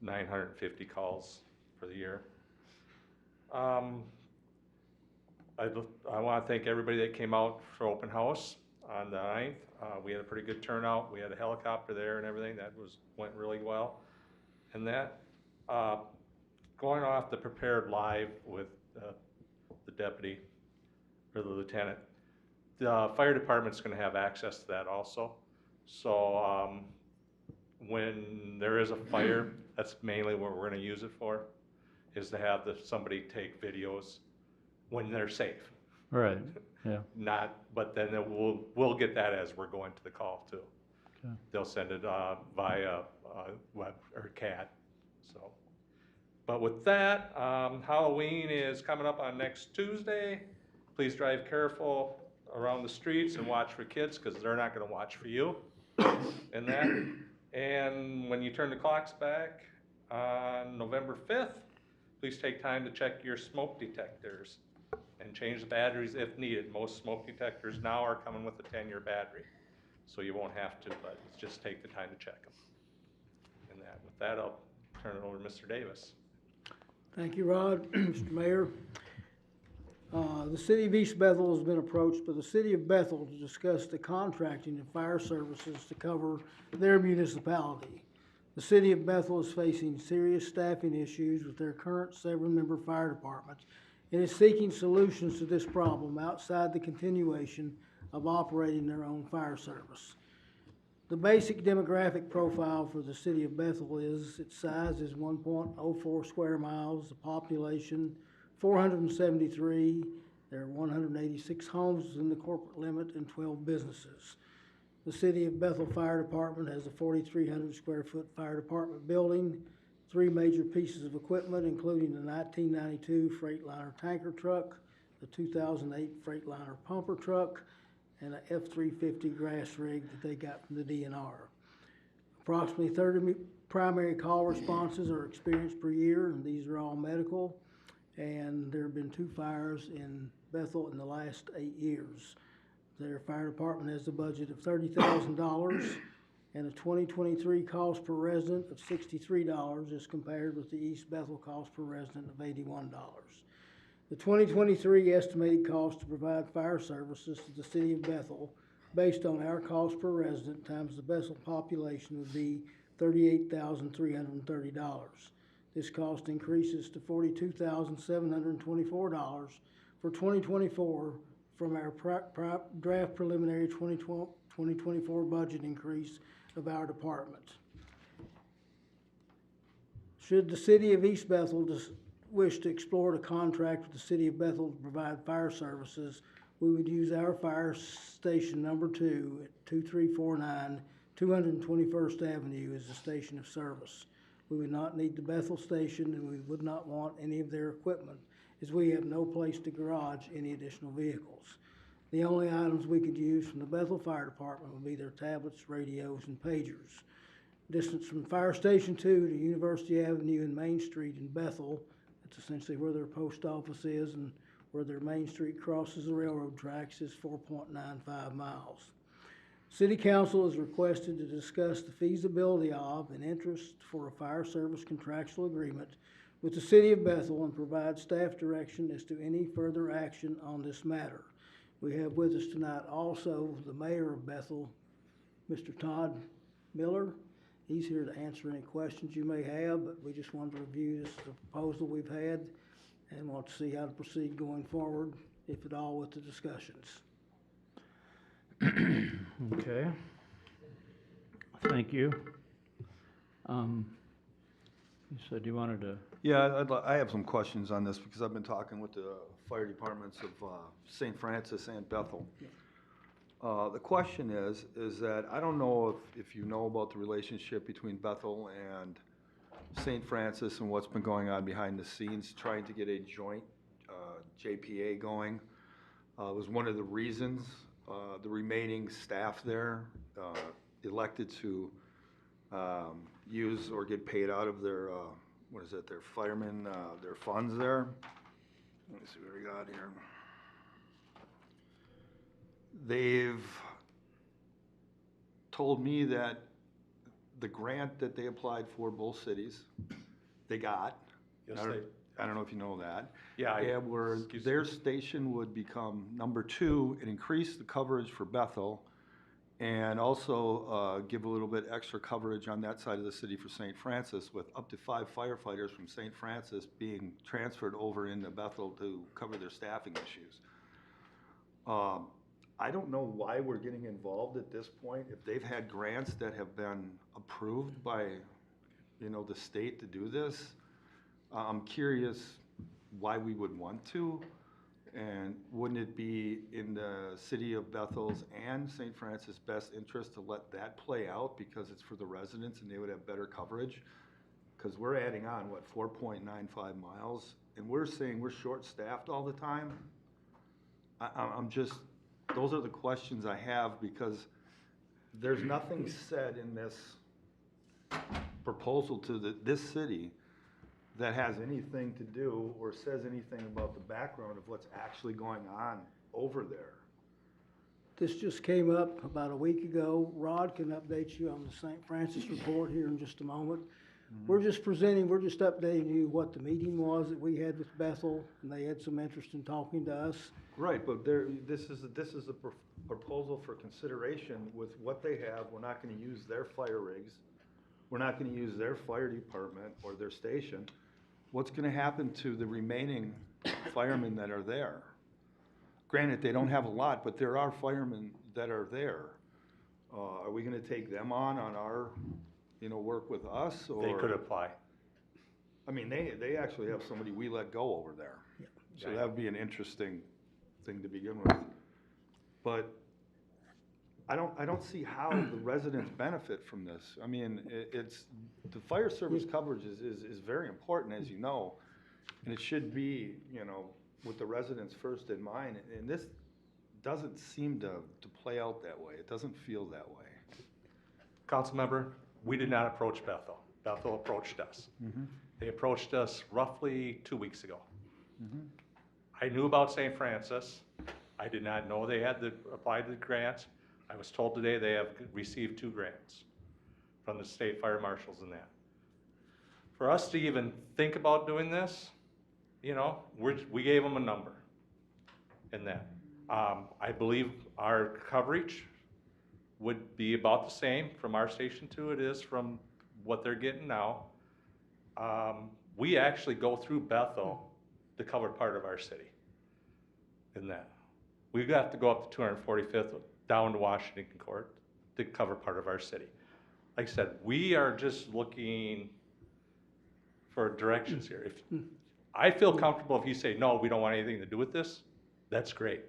950 calls for the year. I want to thank everybody that came out for open house on the 9th. We had a pretty good turnout. We had a helicopter there and everything. That went really well. And that, going off the prepared live with the deputy or the lieutenant, the fire department's going to have access to that also. So when there is a fire, that's mainly what we're going to use it for, is to have somebody take videos when they're safe. Right, yeah, Not, but then we'll get that as we're going to the call too. Okay. They'll send it via web or CAD, so. But with that, Halloween is coming up on next Tuesday. Please drive careful around the streets and watch for kids, because they're not gonna watch for you in that. And when you turn the clocks back on November 5th, please take time to check your smoke detectors and change the batteries if needed. Most smoke detectors now are coming with a 10-year battery, so you won't have to, but just take the time to check them. And that, with that, I'll turn it over to Mr. Davis. Thank you, Rod. Mr. Mayor. The city of East Bethel has been approached by the city of Bethel to discuss the contracting of fire services to cover their municipality. The city of Bethel is facing serious staffing issues with their current 7-member fire department and is seeking solutions to this problem outside the continuation of operating their own fire service. The basic demographic profile for the city of Bethel is its size is 1.04 square miles, the population 473. There are 186 homes within the corporate limit and 12 businesses. The City of Bethel Fire Department has a 4,300 square foot fire department building, 3 major pieces of equipment, including the 1992 Freightliner tanker truck, the 2008 Freightliner pumper truck, and a F-350 grass rig that they got from the DNR. Approximately 30 primary call responses are experienced per year, and these are all medical. And there have been 2 fires in Bethel in the last 8 years. Their fire department has a budget of $30,000 and a 2023 cost per resident of $63 as compared with the East Bethel cost per resident of $81. The 2023 estimated cost to provide fire services to the city of Bethel, based on our cost per resident times the Bethel population, would be $38,330. This cost increases to $42,724 for 2024 from our draft preliminary 2024 budget increase of our department. Should the city of East Bethel wish to explore a contract with the city of Bethel to provide fire services, we would use our fire station number 2 at 2349 221st Avenue as the station of service. We would not need the Bethel station, and we would not want any of their equipment, as we have no place to garage any additional vehicles. The only items we could use from the Bethel Fire Department would be their tablets, radios, and pagers. Distance from Fire Station 2 to University Avenue and Main Street in Bethel, that's essentially where their post office is and where their Main Street crosses the railroad tracks, is 4.95 miles. City Council is requested to discuss the feasibility of and interest for a fire service contractual agreement with the City of Bethel and provide staff direction as to any further action on this matter. We have with us tonight also the Mayor of Bethel, Mr. Todd Miller. He's here to answer any questions you may have, but we just wanted to review this proposal we've had and want to see how to proceed going forward, if at all, with the discussions. okay. Thank you. You said you wanted to, Yeah, I have some questions on this because I've been talking with the fire departments of St. Francis and Bethel. The question is that I don't know if you know about the relationship between Bethel and St. Francis and what's been going on behind the scenes, trying to get a joint JPA going. Was one of the reasons the remaining staff there elected to use or get paid out of their, their firemen, their funds there. Let me see what we got here. They've told me that the grant that they applied for, both cities, they got. Yes, I don't know if you know that. Yeah. Where their station would become number 2 and increase the coverage for Bethel, and also give a little bit extra coverage on that side of the city for St. Francis, with up to 5 firefighters from St. Francis being transferred over into Bethel to cover their staffing issues. I don't know why we're getting involved at this point. If they've had grants that have been approved by, the state to do this, I'm curious why we would want to. And wouldn't it be in the city of Bethel's and St. Francis' best interest to let that play out because it's for the residents and they would have better coverage? Because we're adding on, what, 4.95 miles, and we're saying we're short-staffed all the time? I'm just, those are the questions I have, because there's nothing said in this proposal to this city that has anything to do or says anything about the background of what's actually going on over there. This just came up about a week ago. Rod can update you on the St. Francis report here in just a moment. We're just updating you what the meeting was that we had with Bethel, and they had some interest in talking to us. Right, but this is a proposal for consideration with what they have. We're not gonna use their fire rigs. We're not gonna use their fire department or their station. What's gonna happen to the remaining firemen that are there? Granted, they don't have a lot, but there are firemen that are there. Are we gonna take them on our, work with us, or? They could apply. I mean, they actually have somebody we let go over there. So that would be an interesting thing to begin with. But I don't see how the residents benefit from this. I mean, the fire service coverage is very important, as you know, and it should be, with the residents first in mind, and this doesn't seem to play out that way. It doesn't feel that way. Councilmember, we did not approach Bethel. Bethel approached us. They approached us roughly 2 weeks ago. I knew about St. Francis. I did not know they had applied to the grant. I was told today they have received 2 grants from the state fire marshals and that. For us to even think about doing this, we gave them a number in that. I believe our coverage would be about the same from our station to it is from what they're getting now. We actually go through Bethel to cover part of our city in that. We have to go up to 245th down to Washington Court to cover part of our city. Like I said, we are just looking for directions here. If I feel comfortable if you say, no, we don't want anything to do with this, that's great.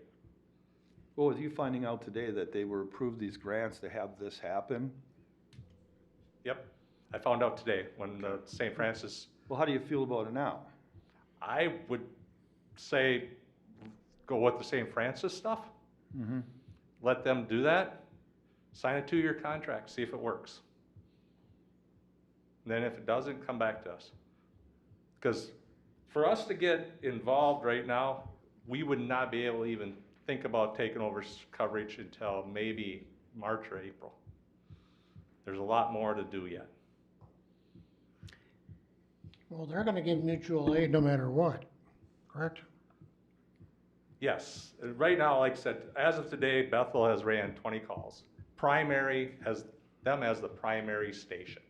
Well, with you finding out today that they were approved these grants to have this happen, Yep, I found out today when St. Francis. well, how do you feel about it now? I would say go with the St. Francis stuff. Let them do that. Sign a 2-year contract, see if it works. And then if it doesn't, come back to us. Because for us to get involved right now, we would not be able to even think about taking over coverage until maybe March or April. There's a lot more to do yet. Well, they're gonna give mutual aid no matter what, correct? Yes, right now, like I said, as of today, Bethel has ran 20 calls. Primary has them as the primary station.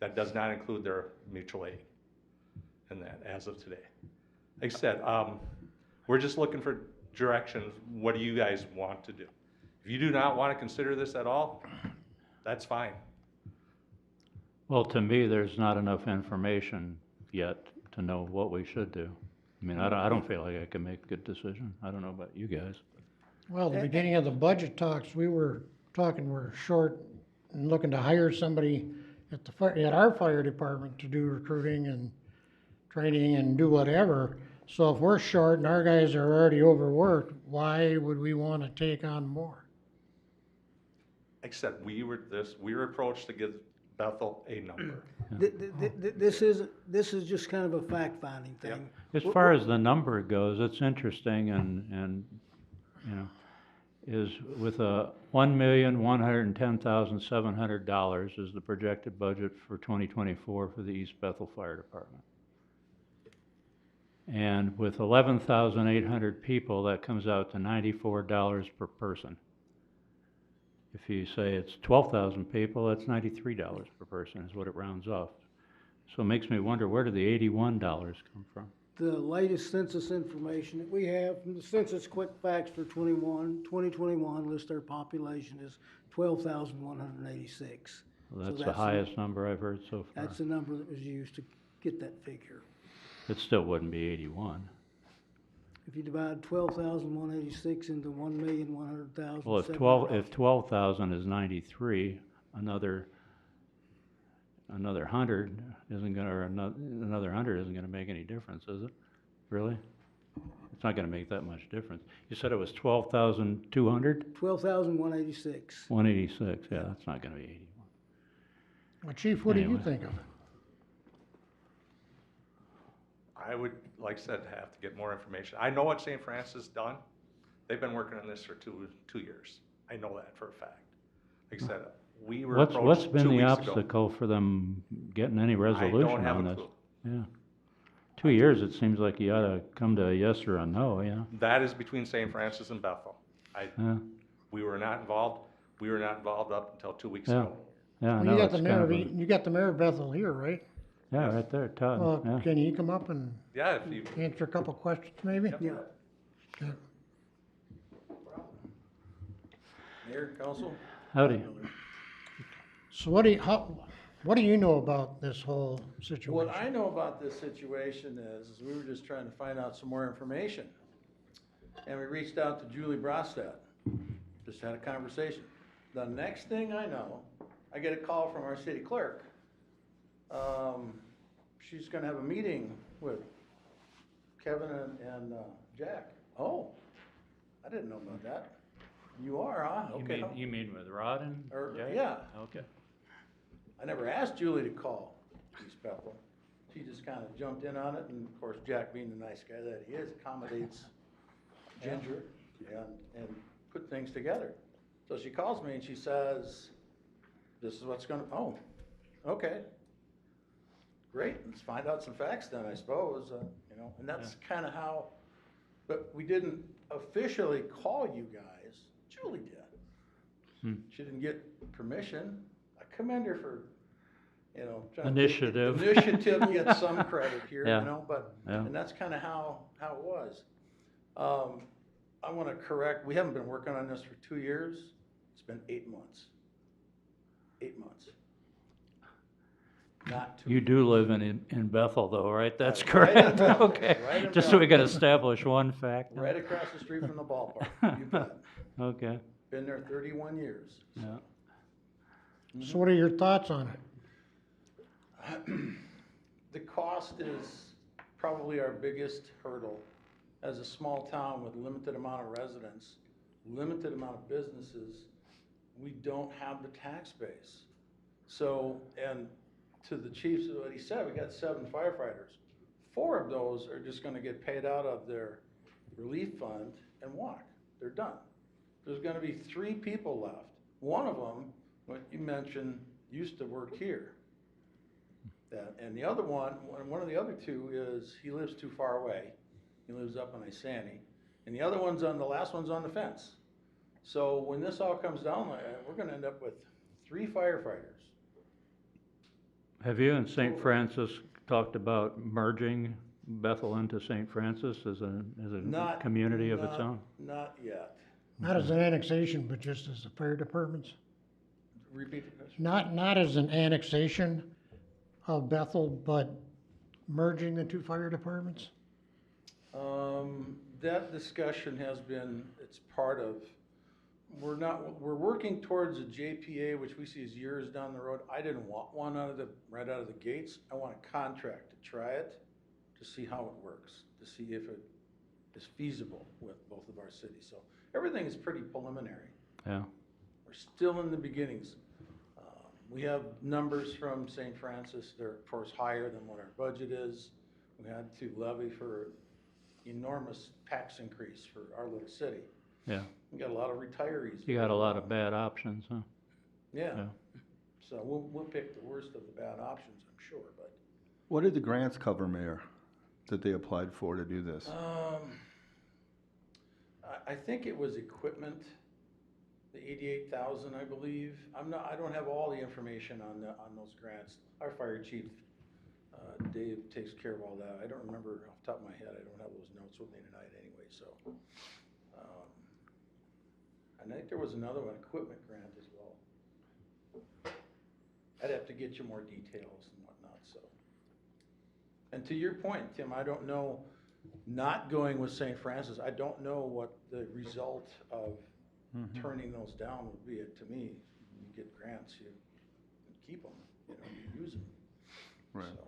That does not include their mutual aid in that as of today. Like I said, we're just looking for directions. What do you guys want to do? If you do not want to consider this at all, that's fine. Well, to me, there's not enough information yet to know what we should do. I mean, I don't feel like I can make a good decision. I don't know about you guys. Well, the beginning of the budget talks, we were talking, we're short and looking to hire somebody at our fire department to do recruiting and training and do whatever. So if we're short and our guys are already overworked, why would we want to take on more? Like I said, we were approached to give Bethel a number. This is just kind of a fact-finding thing. As far as the number goes, it's interesting and is with a $1,110,700 is the projected budget for 2024 for the East Bethel Fire Department. And with 11,800 people, that comes out to $94 per person. If you say it's 12,000 people, that's $93 per person is what it rounds off. So it makes me wonder, where did the $81 come from? The latest census information that we have from the Census Quick Facts for 2021 lists their population as 12,186. Well, that's the highest number I've heard so far. That's the number that was used to get that figure. It still wouldn't be 81. If you divide 12,186 into 1,100,000. Well, if 12,000 is 93, another 100 isn't gonna, or another 100 isn't gonna make any difference, is it? Really? It's not gonna make that much difference. You said it was 12,200? 12,186. 186, yeah, that's not gonna be 81. Well, Chief, what do you Anyway. think of it? I would, like I said, have to get more information. I know what St. Francis done. They've been working on this for two years. I know that for a fact. Like I said, we were What's approached been 2 the weeks ago. obstacle for them getting any I resolution don't have on a this? clue. Yeah. 2 years, it seems like you ought to come to a yes or a no, yeah. That is between St. Francis and Bethel. Yeah, We were not involved. We were not involved up until 2 weeks Yeah. ago. yeah, I Well, know you got it's the kind mayor of of, a, you got the mayor of Bethel here, right? yeah, right there, Todd, Well, yeah. can he come up and Yeah, if you, answer a couple questions, maybe? Yeah. Okay. Mayor, council? Howdy. So what do you know about this whole situation? What I know about this situation is we were just trying to find out some more information. And we reached out to Julie Brostad, just had a conversation. The next thing I know, I get a call from our city clerk. She's gonna have a meeting with Kevin and Jack. Oh, I didn't know about that. You are, huh? Okay. You mean with Rod and Or- Jack? yeah. Okay. I never asked Julie to call East Bethel. She just kind of jumped in on it, and of course, Jack being the nice guy that he is, accommodates Ginger and put things together. So she calls me and she says, this is what's gonna, oh, okay. Great, let's find out some facts then, I suppose, you know, and that's kind of how, but we didn't officially call you guys, Julie did. She didn't get permission. I commend her for, you know, trying to take Initiative. initiative, get some credit here, Yeah. you know, but, Yeah. and that's kind of how it was. I want to correct, we haven't been working on this for 2 years. It's been 8 months. 8 months. Not 2 You do live in Bethel though, right? That's Right in correct, Bethel, okay. right in Just so we can Bethel. establish one fact. Right across the street from the ballpark. You bet. Okay, Been there 31 years. yeah. So what are your thoughts on it? The cost is probably our biggest hurdle. As a small town with limited amount of residents, limited amount of businesses, we don't have the tax base. So, and to the chief's, what he said, we got 7 firefighters. 4 of those are just gonna get paid out of their relief fund and walk. They're done. There's gonna be 3 people left. One of them, what you mentioned, used to work here. And the other one of the other 2 is, he lives too far away. He lives up in Isani. And the other one's the last one's on the fence. So when this all comes down, we're gonna end up with 3 firefighters. Have you and St. Francis talked about merging Bethel into St. Francis as a Not- community of its not- own? Not yet. Not as an annexation, but just as the fire departments? Repeat the question. Not as an annexation of Bethel, but merging the 2 fire departments? That discussion has been, it's part of, we're working towards a JPA, which we see as years down the road. I didn't want one right out of the gates. I want a contract to try it, to see how it works, to see if it is feasible with both of our cities. So everything is pretty preliminary. Yeah, We're still in the beginnings. We have numbers from St. Francis, they're of course higher than what our budget is. We had to levy for enormous tax increase for our little city. yeah. We got a lot of retirees. You got a lot of bad options, huh? Yeah, Yeah. so we'll pick the worst of the bad options, I'm sure, but. What did the grants cover, Mayor, that they applied for to do this? I think it was equipment, the 88,000, I believe. I don't have all the information on those grants. Our fire chief, Dave, takes care of all that. I don't remember off the top of my head. I don't have those notes with me tonight anyway, so. And I think there was another one, equipment grant as well. I'd have to get you more details and whatnot, so. And to your point, Tim, I don't know, not going with St. Francis, I don't know what the result of turning those down would be. To me, you get grants, you keep them, you use them. Right. So,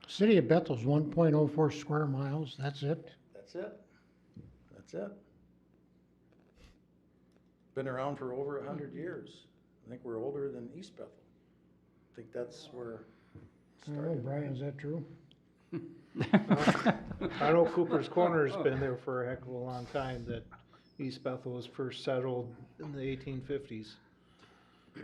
City of Bethel's 1.04 square miles, that's it? that's it. That's it. Been around for over 100 years. I think we're older than East Bethel. I think that's where it I don't know, started. Brian, is that true? I know Cooper's Corner's been there for a heck of a long time, that East Bethel was first settled in the 1850s.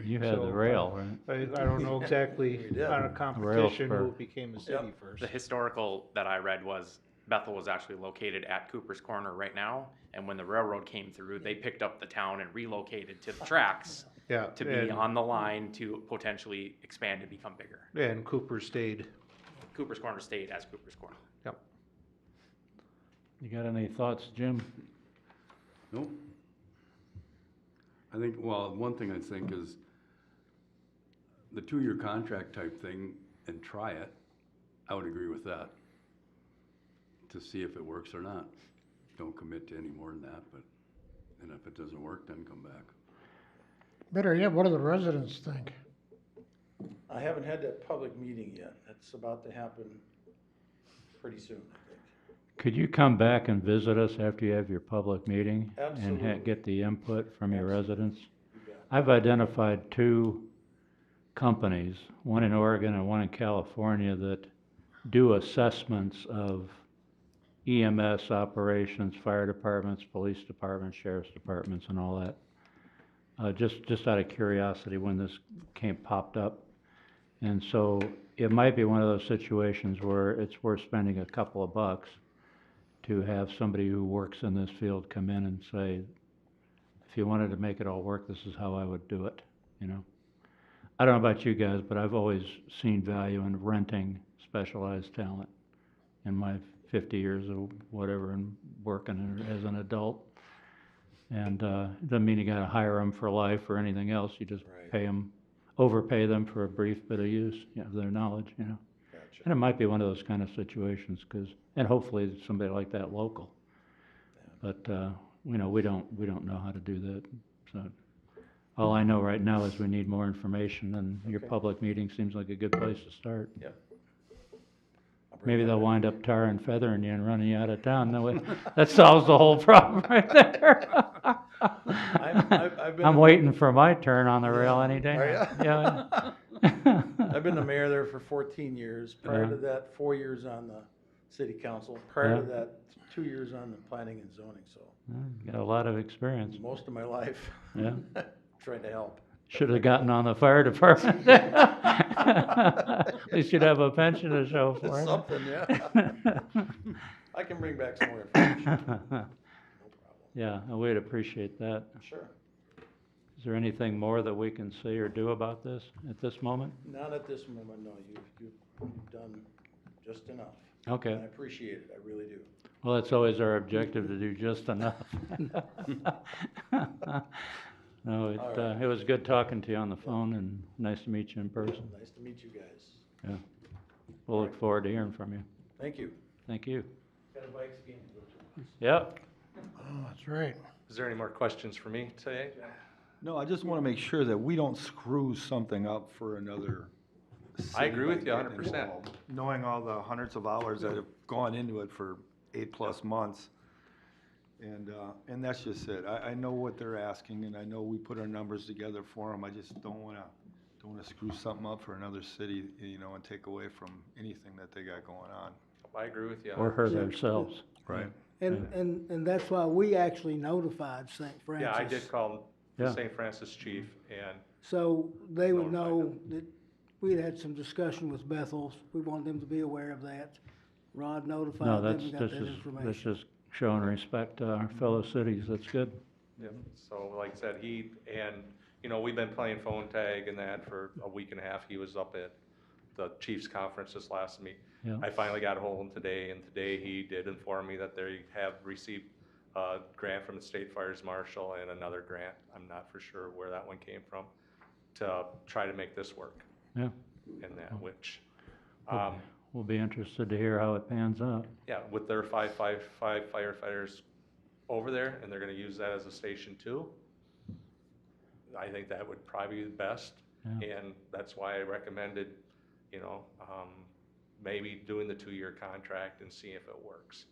You had the So, rail, right? I don't know exactly We did. on a competition spur. who became a city Yep. first. The historical that I read was Bethel was actually located at Cooper's Corner right now, and when the railroad came through, they picked up the town and relocated to the tracks Yeah, to be on the line to potentially expand and become bigger. and Cooper stayed. Cooper's Corner stayed as Cooper's Corner. Yep. You got any thoughts, Jim? Nope. I think, well, one thing I think is the 2-year contract type thing and try it, I would agree with that. To see if it works or not. Don't commit to any more than that, but, and if it doesn't work, then come back. Better yet, what do the residents think? I haven't had that public meeting yet. That's about to happen pretty soon, I think. Could you come back and visit us after you have your public meeting? And Absolutely. get the input from your Absolutely. residents? You bet. I've identified 2 companies, one in Oregon and one in California, that do assessments of EMS operations, fire departments, police departments, sheriff's departments, and all that. Just out of curiosity, when this popped up. And so it might be one of those situations where it's worth spending a couple of bucks to have somebody who works in this field come in and say, if you wanted to make it all work, this is how I would do it, I don't know about you guys, but I've always seen value in renting specialized talent in my 50 years of whatever and working as an adult. And it doesn't mean you gotta hire them for life or anything else, you just Right. pay them, overpay them for a brief bit of use, of their knowledge, And it might be one of those kind of situations, and hopefully it's somebody like that local. But, we don't know how to do that, so. All I know right now is we need more information, and your Okay. public meeting seems like a good place to start. Yep. I'll bring Maybe that they'll back. wind up tar and feathering you and running you out of town. That solves the whole problem right there. I've been I'm a- waiting for my turn on the rail any day. Are ya? Yeah. I've been the mayor there for 14 years. Prior Yeah. to that, 4 years on the city council. Prior to Yeah. that, 2 years on the planning and zoning, so Got a lot of experience. most of my life. Yeah. Trying to help. Should have gotten on the fire department. At least you'd have a pension to show for it. Something, yeah. I can bring back some more information. No problem. Yeah, we'd appreciate that. Sure. Is there anything more that we can say or do about this at this moment? Not at this moment, no. You've done just enough. Okay. And I appreciate it, I really do. Well, it's always our objective to do just enough. No, All right. it was good talking to you on the phone, and nice to meet you in person. Nice to meet you guys. Yeah. We'll look forward to hearing from you. Thank you. Thank you. Got a bike skiing to go to. Yep. Oh, that's right. Is there any more questions for me today? No, I just want to make sure that we don't screw something up for another I agree with city you by getting 100%. involved, knowing all the hundreds of hours that have gone into it for 8+ months. And that's just it. I know what they're asking, and I know we put our numbers together for them. I just don't wanna screw something up for another city, and take away from anything that they got going on. I agree with you. Or hurt ourselves. Right. And that's why we actually notified St. Francis. Yeah, I did call the Yeah. St. Francis chief, and So they would Notified know that we'd had some discussion with Bethel. We want them to be aware of that. Rod No, notified them, that's, we got this that is information. showing respect to our fellow cities. That's good. yep, so like I said, we've been playing phone tag and that for a week and a half. He was up at the chiefs conference this last meet. Yeah. I finally got hold of him today, and today he did inform me that they have received a grant from the State Fires Marshal and another grant, I'm not for sure where that one came from, to try to make this work. Yeah. And that, which, we'll be interested to hear how it pans out. Yeah, with their five firefighters over there, and they're gonna use that as a station too. I think that would probably be the best, Yeah. and that's why I recommended, you know, maybe doing the 2-year contract and see if it works.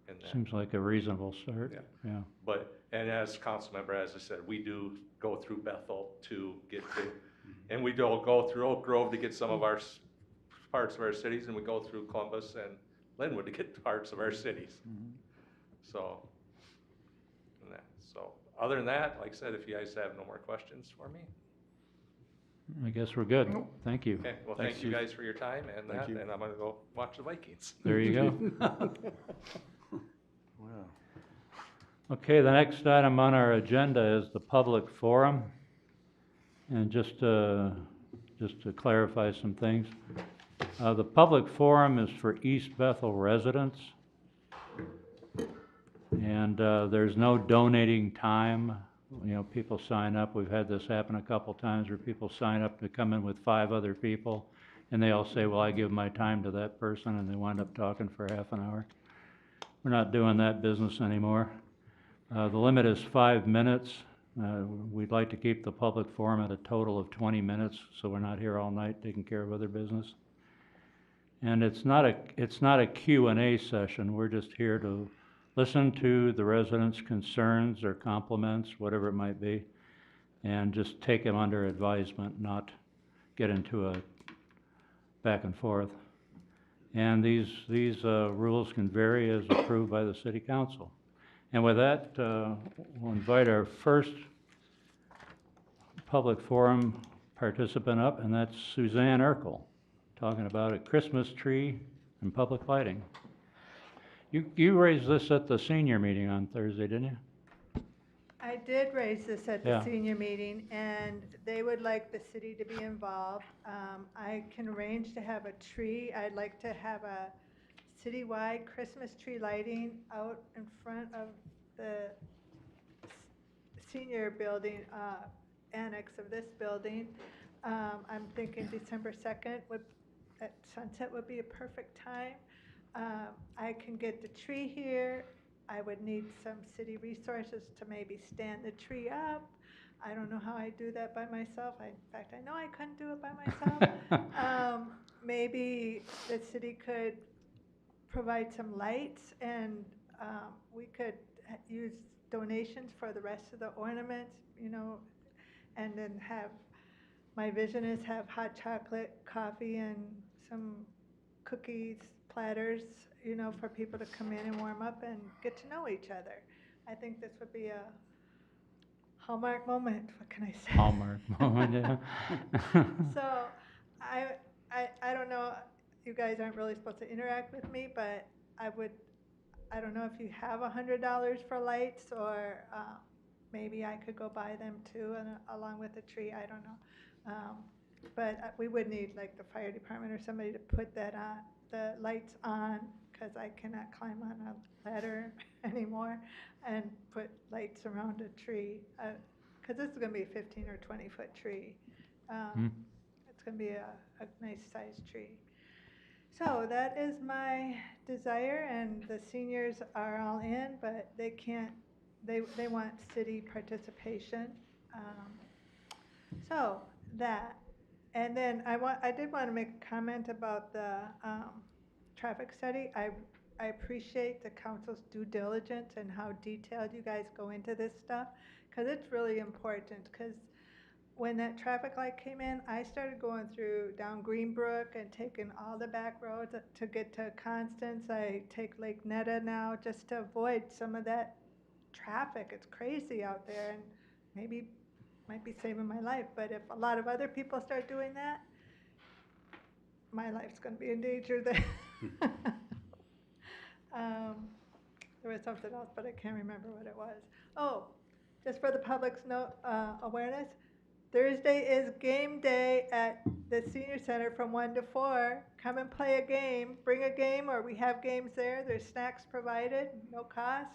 And then, Seems like a reasonable start. Yeah. Yeah. but, and as council member, as I said, we do go through Bethel to get to, and we don't go through Oak Grove to get some of our parts of our cities, and we go through Columbus and Linwood to get parts of our cities. So, and that, so, other than that, like I said, if you guys have no more questions for me. I guess we're good. Thank you. Okay, well, Thanks, thank you Chief. guys for your time and Thank that, you. and I'm gonna go watch the Vikings. There you go. Wow. Okay, the next item on our agenda is the public forum. And just to clarify some things, the public forum is for East Bethel residents. And there's no donating time. You know, people sign up. We've had this happen a couple times where people sign up to come in with 5 other people, and they all say, well, I give my time to that person, and they wind up talking for half an hour. We're not doing that business anymore. The limit is 5 minutes. We'd like to keep the public forum at a total of 20 minutes, so we're not here all night taking care of other business. And it's not a Q&A session. We're just here to listen to the residents' concerns or compliments, whatever it might be, and just take them under advisement, not get into a back and forth. And these rules can vary as approved by the city council. And with that, we'll invite our first public forum participant up, and that's Suzanne Urkel, talking about a Christmas tree and public lighting. You raised this at the senior meeting on Thursday, didn't you? I did raise this at the Yeah. senior meeting, and they would like the city to be involved. I can arrange to have a tree. I'd like to have a citywide Christmas tree lighting out in front of the senior building, annex of this building. I'm thinking December 2nd at sunset would be a perfect time. I can get the tree here. I would need some city resources to maybe stand the tree up. I don't know how I do that by myself. In fact, I know I couldn't do it by myself. Maybe the city could provide some lights, and we could use donations for the rest of the ornaments, you know, and then my vision is have hot chocolate, coffee, and some cookies, platters, you know, for people to come in and warm up and get to know each other. I think this would be a hallmark moment. What can I say? Hallmark moment, yeah. So I don't know, you guys aren't really supposed to interact with me, but I don't know if you have $100 for lights, or maybe I could go buy them too, and along with the tree, I don't know. But we would need like the fire department or somebody to put that on, the lights on, because I cannot climb on a ladder anymore and put lights around a tree, because this is going to be a 15 or 20 foot tree. It's going to be a nice sized tree. So that is my desire, and the seniors are all in, but they can't, they want city participation. So that, and then I did want to make a comment about the traffic study. I appreciate the council's due diligence and how detailed you guys go into this stuff, because it's really important, because when that traffic light came in, I started going down Greenbrook and taking all the back roads to get to Constance. I take Lake Netta now just to avoid some of that traffic. It's crazy out there, and maybe might be saving my life. But if a lot of other people start doing that, my life's going to be in danger then. There was something else, but I can't remember what it was. Oh, just for the public's awareness, Thursday is game day at the senior center from 1 to 4. Come and play a game. Bring a game, or we have games there. There's snacks provided, no cost.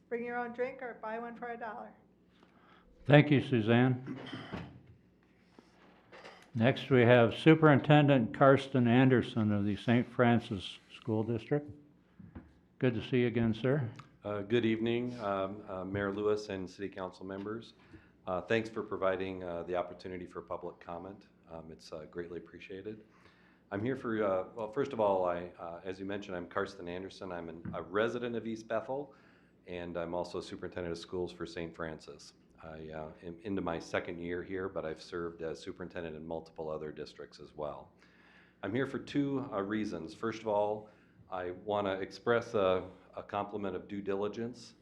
Bring your own drink or buy one for $1. Thank you, Suzanne. Next, we have Superintendent Karsten Anderson of the St. Francis School District. Good to see you again, sir. Good evening, Mayor Lewis and City Council members. Thanks for providing the opportunity for public comment. It's greatly appreciated. I'm here for, well, first of all, as you mentioned, I'm Karsten Anderson. I'm a resident of East Bethel, and I'm also Superintendent of Schools for St. Francis. I am into my second year here, but I've served as superintendent in multiple other districts as well. I'm here for two reasons. First of all, I want to express a compliment of due diligence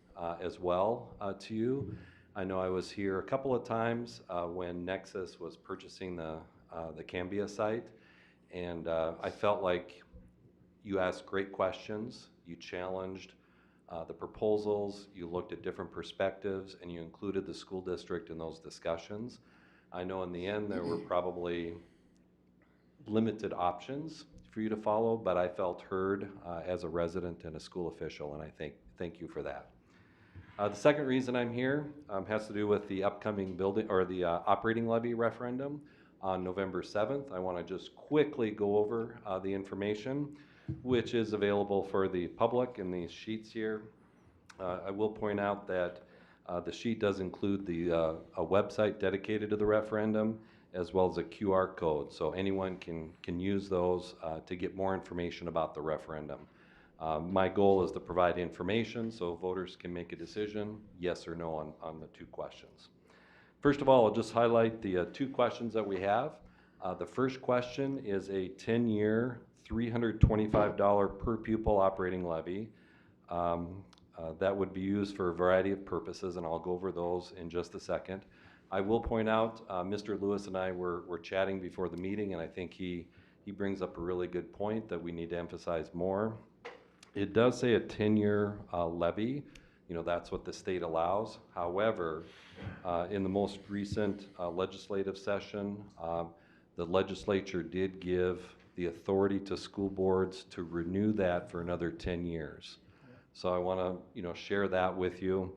as well to you. I know I was here a couple of times when Nexus was purchasing the Cambia site, and I felt like you asked great questions, you challenged the proposals, you looked at different perspectives, and you included the school district in those discussions. I know in the end there were probably limited options for you to follow, but I felt heard as a resident and a school official, and I thank you for that. The second reason I'm here has to do with the upcoming building or the operating levy referendum on November 7th. I want to just quickly go over the information which is available for the public in these sheets here. I will point out that the sheet does include a website dedicated to the referendum as well as a QR code, so anyone can use those to get more information about the referendum. My goal is to provide information so voters can make a decision, yes or no, on the two questions. First of all, I'll just highlight the two questions that we have. The first question is a 10-year, $325 per pupil operating levy. That would be used for a variety of purposes, and I'll go over those in just a second. I will point out, Mr. Lewis and I were chatting before the meeting, and I think he brings up a really good point that we need to emphasize more. It does say a 10-year levy. You know, that's what the state allows. However, in the most recent legislative session, the legislature did give the authority to school boards to renew that for another 10 years. So I want to, share that with you.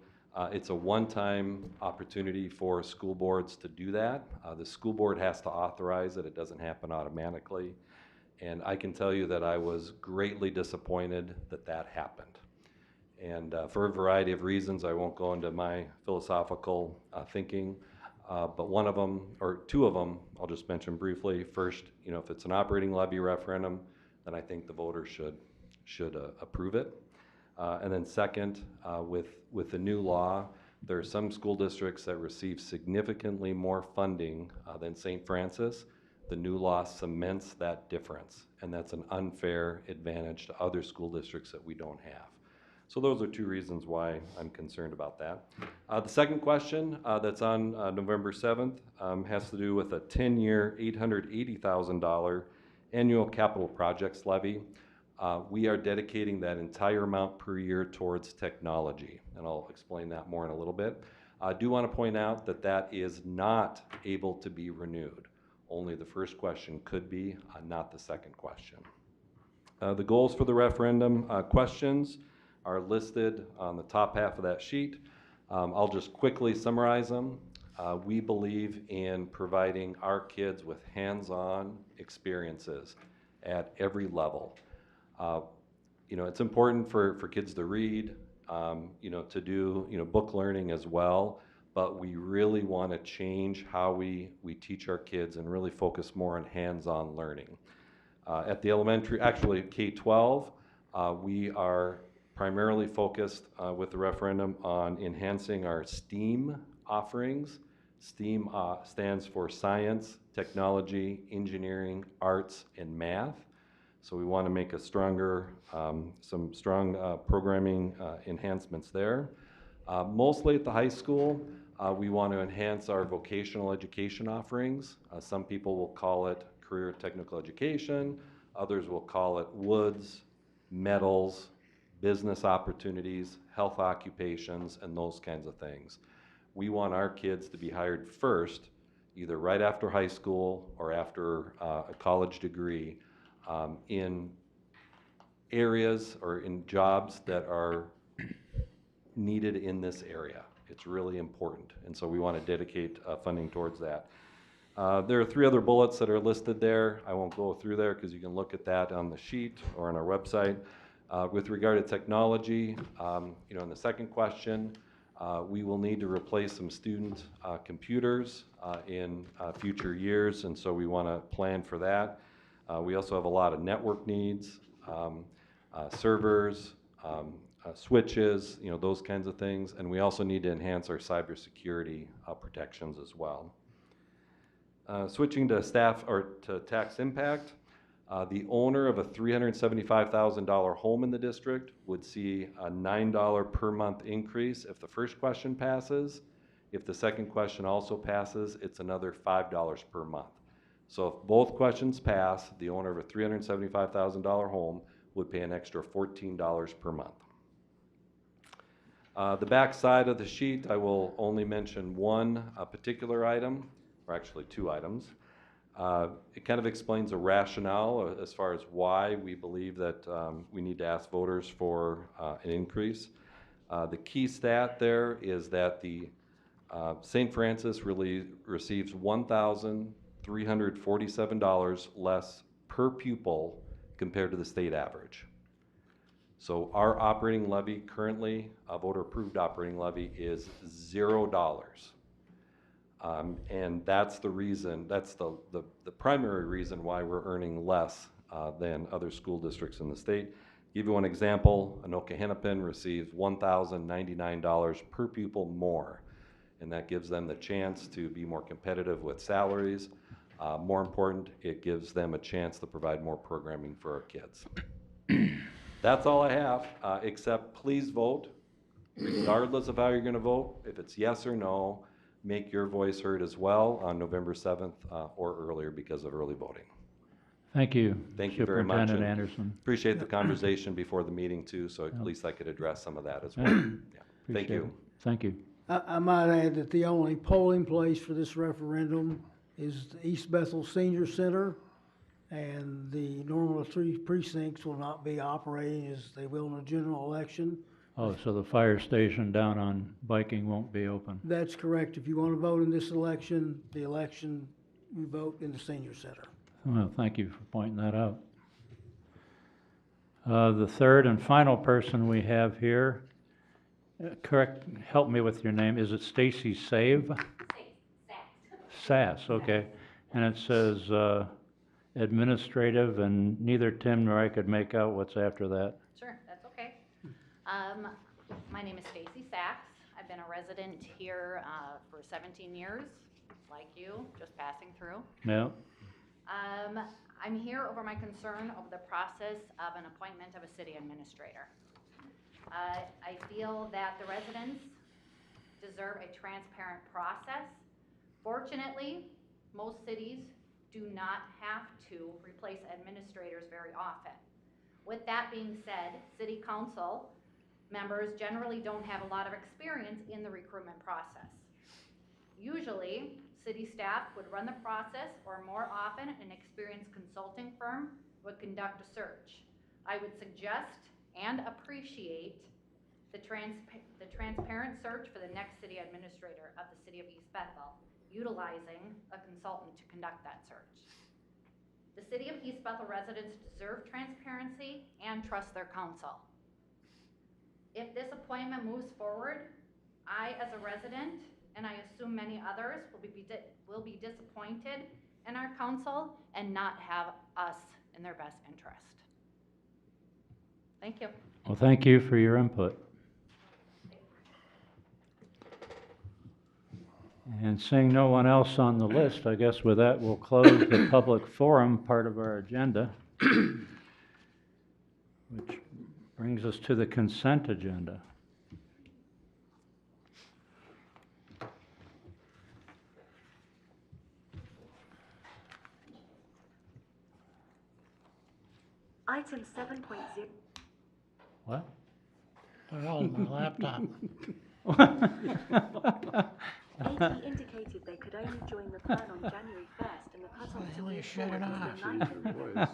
It's a one-time opportunity for school boards to do that. The school board has to authorize it. It doesn't happen automatically. And I can tell you that I was greatly disappointed that that happened. And for a variety of reasons, I won't go into my philosophical thinking, but one of them, or two of them, I'll just mention briefly. First, if it's an operating levy referendum, then I think the voters should approve it. And then second, with the new law, there are some school districts that receive significantly more funding than St. Francis. The new law cements that difference, and that's an unfair advantage to other school districts that we don't have. So those are two reasons why I'm concerned about that. The second question that's on November 7th has to do with a 10-year, $880,000 annual capital projects levy. We are dedicating that entire amount per year towards technology, and I'll explain that more in a little bit. I do want to point out that that is not able to be renewed. Only the first question could be, not the second question. The goals for the referendum questions are listed on the top half of that sheet. I'll just quickly summarize them. We believe in providing our kids with hands-on experiences at every level. It's important for kids to read, to do, book learning as well, but we really want to change how we teach our kids and really focus more on hands-on learning. At the elementary, actually K-12, we are primarily focused with the referendum on enhancing our STEAM offerings. STEAM stands for science, technology, engineering, arts, and math. So we want to make a stronger, some strong programming enhancements there. Mostly at the high school, we want to enhance our vocational education offerings. Some people will call it career technical education. Others will call it woods, metals, business opportunities, health occupations, and those kinds of things. We want our kids to be hired first, either right after high school or after a college degree, in areas or in jobs that are needed in this area. It's really important, and so we want to dedicate funding towards that. There are 3 other bullets that are listed there. I won't go through there because you can look at that on the sheet or on our website. With regard to technology, in the second question, we will need to replace some student computers in future years, and so we want to plan for that. We also have a lot of network needs, servers, switches, those kinds of things, and we also need to enhance our cybersecurity protections as well. Switching to staff or to tax impact, the owner of a $375,000 home in the district would see a $9 per month increase if the first question passes. If the second question also passes, it's another $5 per month. So if both questions pass, the owner of a $375,000 home would pay an extra $14 per month. The back side of the sheet, I will only mention one particular item, or actually 2 items. It kind of explains a rationale as far as why we believe that we need to ask voters for an increase. The key stat there is that the St. Francis really receives $1,347 less per pupil compared to the state average. So our operating levy currently, a voter-approved operating levy, is $0. And that's the reason, that's the primary reason why we're earning less than other school districts in the state. Give you one example, Anoka Hennepin receives $1,099 per pupil more, and that gives them the chance to be more competitive with salaries. More important, it gives them a chance to provide more programming for our kids. That's all I have, except please vote, regardless of how you're going to vote. If it's yes or no, make your voice heard as well on November 7th or earlier because of early voting. Thank you. Thank you very much. Superintendent and Anderson. Appreciate the conversation before the meeting too, so at least I could address some of that as well. Yeah. Yeah. Thank you. Thank you. I might add that the only polling place for this referendum is the East Bethel Senior Center, and the normal 3 precincts will not be operating as they will in a general election. Oh, so the fire station down on Viking won't be open? That's correct. If you want to vote in this election, you vote in the Senior Center. Well, thank you for pointing that out. The third and final person we have here, help me with your name, is it Stacy Save? Sass, okay. And it says administrative, and neither Tim nor I could make out what's after that. Sure, that's okay. My name is Stacy Sachs. I've been a resident here for 17 years, like you, just passing through. Yeah. I'm here over my concern over the process of an appointment of a city administrator. I feel that the residents deserve a transparent process. Fortunately, most cities do not have to replace administrators very often. With that being said, city council members generally don't have a lot of experience in the recruitment process. Usually, city staff would run the process, or more often, an experienced consulting firm would conduct a search. I would suggest and appreciate the transparent search for the next city administrator of the city of East Bethel, utilizing a consultant to conduct that search. The city of East Bethel residents deserve transparency and trust their council. If this appointment moves forward, I, as a resident, and I assume many others, will be disappointed in our council and not have us in their best interest. Thank you. Well, thank you for your input. And seeing no one else on the list, I guess with that, we'll close the public forum part of our agenda, which brings us to the consent agenda. Item 7.0. What? Well, my laptop. AT indicated they could only join the plan on January 1st, and the cutoff to move Shut it forward off. was the 9th of November.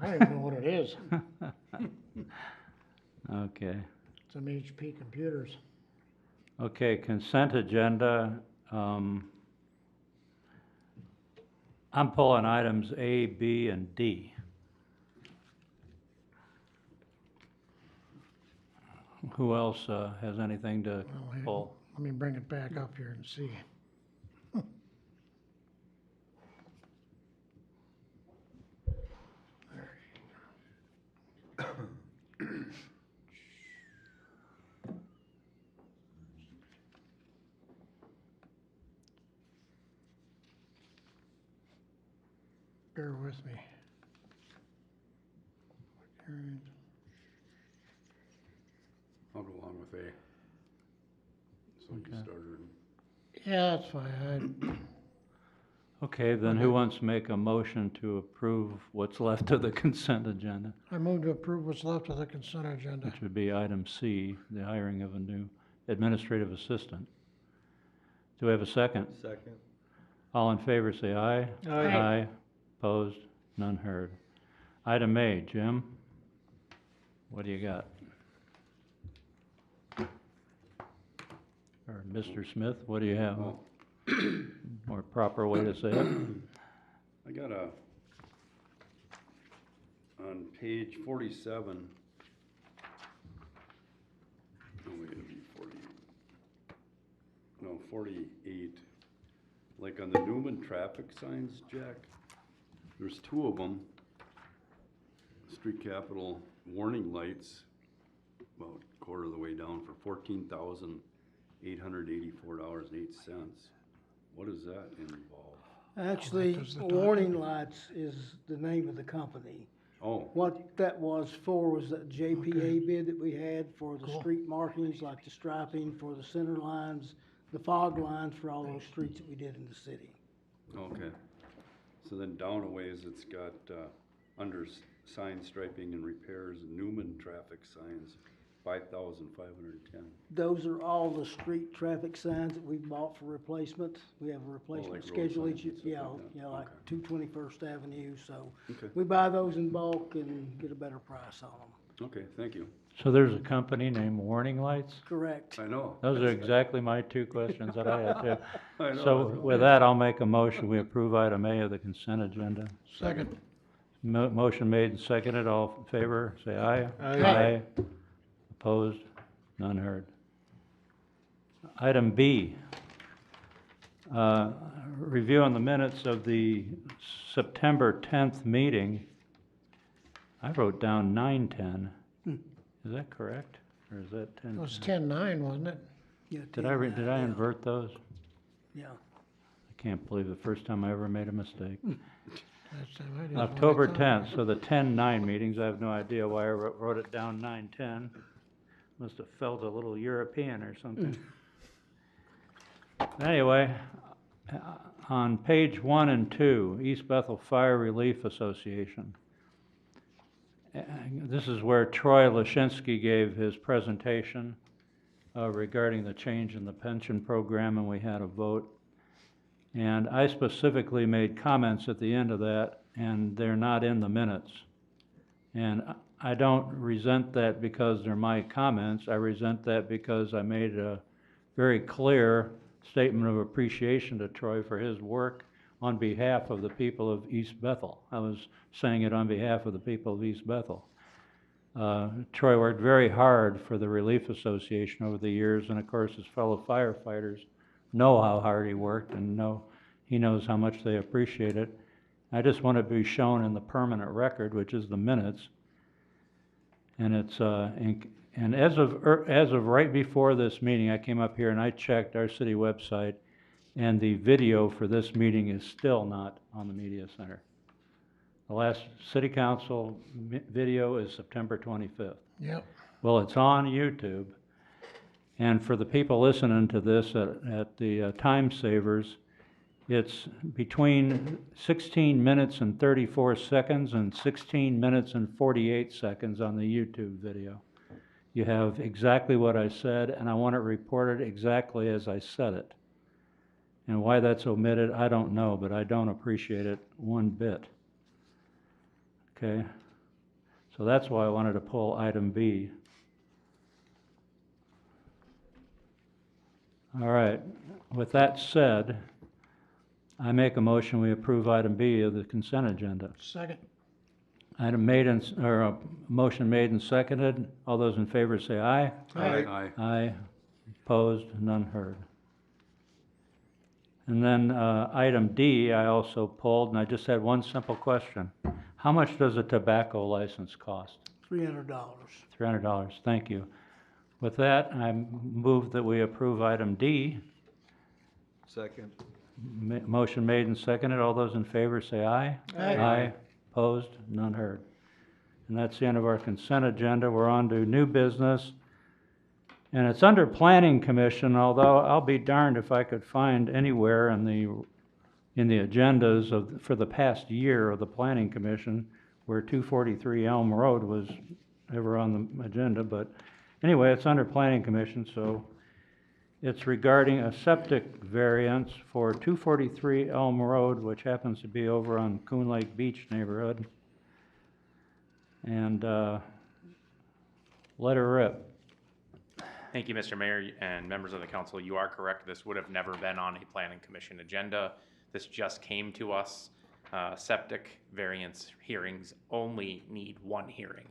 I don't even know what it is. Okay. Some HP computers. Okay, consent agenda. I'm pulling items A, B, and D. Who else has anything to pull? Let me bring it back up here and see. Bear with me. I'll go along with A. So you Okay. started. Yeah, that's fine. Okay, then who wants to make a motion to approve what's left of the consent agenda? I move to approve what's left of the consent agenda. Which would be item C, the hiring of a new administrative assistant. Do we have a second? Second. All in favor, say aye. Aye. Aye. Opposed? None heard. Item A, Jim? What do you got? Or Mr. Smith, what do you have? Oh. More proper way to say it? I got on page 47. Oh, wait, it'd be 48. Like on the Newman traffic signs, Jack, there's two of them. Street capital warning lights, about a quarter of the way down for $14,884.08. What does that involve? Actually, does the Warning Lights is the name of the company. Oh, What that was for was that JPA bid that we had for the Cool. street markings, like the striping for the center lines, the fog lines for all those streets that we did in the city. okay. So then down a ways, it's got, under sign striping and repairs, Newman traffic signs, 5,510. Those are all the street traffic signs that we bought for replacement. We have a replacement like road schedule signs each, and stuff yeah, like that. yeah, like Okay. 221st Avenue, so Okay, we buy those in bulk and get a better price on them. okay, thank you. So there's a company named Warning Lights? Correct. I know. Those are exactly my two questions that I had too. I know. So with that, I'll make a motion, we approve item A of the consent agenda. Second. Motion made and seconded, all in favor, say aye. Aye. Opposed? None heard. Item B, review on the minutes of the September 10th meeting. I wrote down 9:10. Is that correct? Or is that 10? It was 10-9, wasn't it? Yeah, Did I 10-9, yeah. invert those? Yeah. I can't believe the first time I ever made a mistake. Last time I did. when I October thought- 10th, so the 10-9 meetings, I have no idea why I wrote it down 9:10. Must have felt a little European or something. Anyway, on page 1 and 2, East Bethel Fire Relief Association. This is where Troy Lashinsky gave his presentation regarding the change in the pension program, and we had a vote. And I specifically made comments at the end of that, and they're not in the minutes. And I don't resent that because they're my comments. I resent that because I made a very clear statement of appreciation to Troy for his work on behalf of the people of East Bethel. I was saying it on behalf of the people of East Bethel. Troy worked very hard for the Relief Association over the years, and of course his fellow firefighters know how hard he worked and he knows how much they appreciate it. I just want to be shown in the permanent record, which is the minutes. And it's and as of right before this meeting, I came up here and I checked our city website, and the video for this meeting is still not on the media center. The last city council video is September 25th. Yep. Well, it's on YouTube. And for the people listening to this at the time savers, it's between 16 minutes and 34 seconds and 16 minutes and 48 seconds on the YouTube video. You have exactly what I said, and I want it reported exactly as I said it. And why that's omitted, I don't know, but I don't appreciate it one bit. Okay? So that's why I wanted to pull item B. All right. with that said, I make a motion, we approve item B of the consent agenda. Second. Item made and, or a motion made and seconded. All those in favor say aye. Aye. Aye. Opposed, none heard. And then, item D, I also pulled, and I just had one simple question. How much does a tobacco license cost? $300. $300, thank you. With that, I move that we approve item D. Second. Motion made and seconded. All those in favor say aye. Aye. Opposed, none heard. And that's the end of our consent agenda. We're on to new business. And it's under Planning Commission, although I'll be darned if I could find anywhere in the agendas for the past year of the Planning Commission where 243 Elm Road was ever on the agenda. But anyway, it's under Planning Commission, so it's regarding a septic variance for 243 Elm Road, which happens to be over on Coon Lake Beach neighborhood. And let her rip. Thank you, Mr. Mayor and members of the council. You are correct. This would have never been on a planning commission agenda. This just came to us. Septic variance hearings only need one hearing.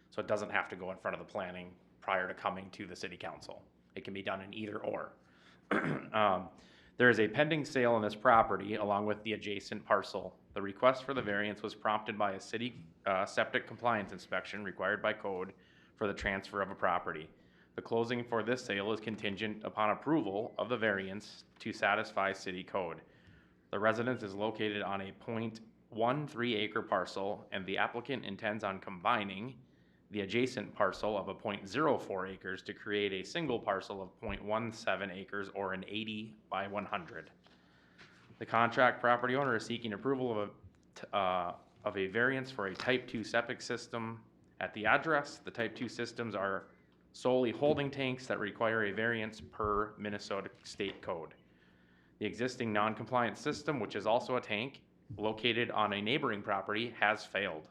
So it doesn't have to go in front of the planning prior to coming to the city council. It can be done in either or. There is a pending sale on this property along with the adjacent parcel. The request for the variance was prompted by a city septic compliance inspection required by code for the transfer of a property. The closing for this sale is contingent upon approval of the variance to satisfy city code. The residence is located on a 0.13 acre parcel, and the applicant intends on combining the adjacent parcel of a 0.04 acres to create a single parcel of 0.17 acres, or an 80 by 100. The contract property owner is seeking approval of a variance for a Type 2 septic system at the address. The Type 2 systems are solely holding tanks that require a variance per Minnesota state code. The existing non-compliant system, which is also a tank, located on a neighboring property, has failed.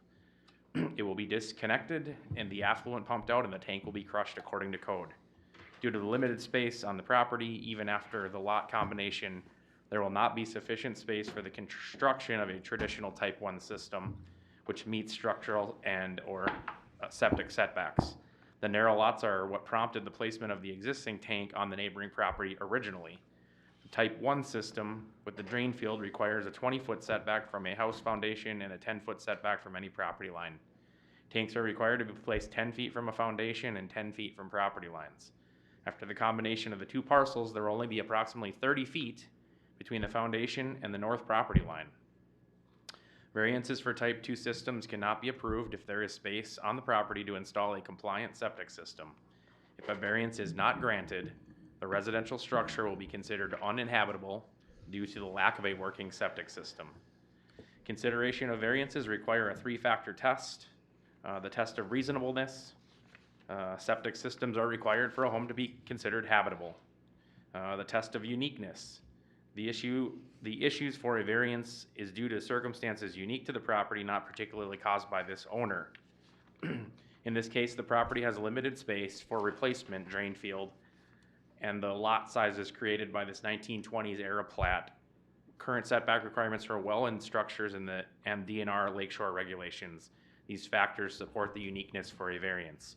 It will be disconnected and the affluent pumped out, and the tank will be crushed according to code. Due to the limited space on the property, even after the lot combination, there will not be sufficient space for the construction of a traditional Type 1 system, which meets structural and or septic setbacks. The narrow lots are what prompted the placement of the existing tank on the neighboring property originally. The Type 1 system with the drain field requires a 20-foot setback from a house foundation and a 10-foot setback from any property line. Tanks are required to be placed 10 feet from a foundation and 10 feet from property lines. After the combination of the two parcels, there will only be approximately 30 feet between the foundation and the north property line. Variances for Type 2 systems cannot be approved if there is space on the property to install a compliant septic system. If a variance is not granted, the residential structure will be considered uninhabitable due to the lack of a working septic system. Consideration of variances require a 3-factor test. The test of reasonableness. Septic systems are required for a home to be considered habitable. The test of uniqueness. The issues for a variance is due to circumstances unique to the property, not particularly caused by this owner. In this case, the property has limited space for replacement drain field, and the lot size is created by this 1920s era plat. Current setback requirements for well and structures in the DNR lakeshore regulations. These factors support the uniqueness for a variance.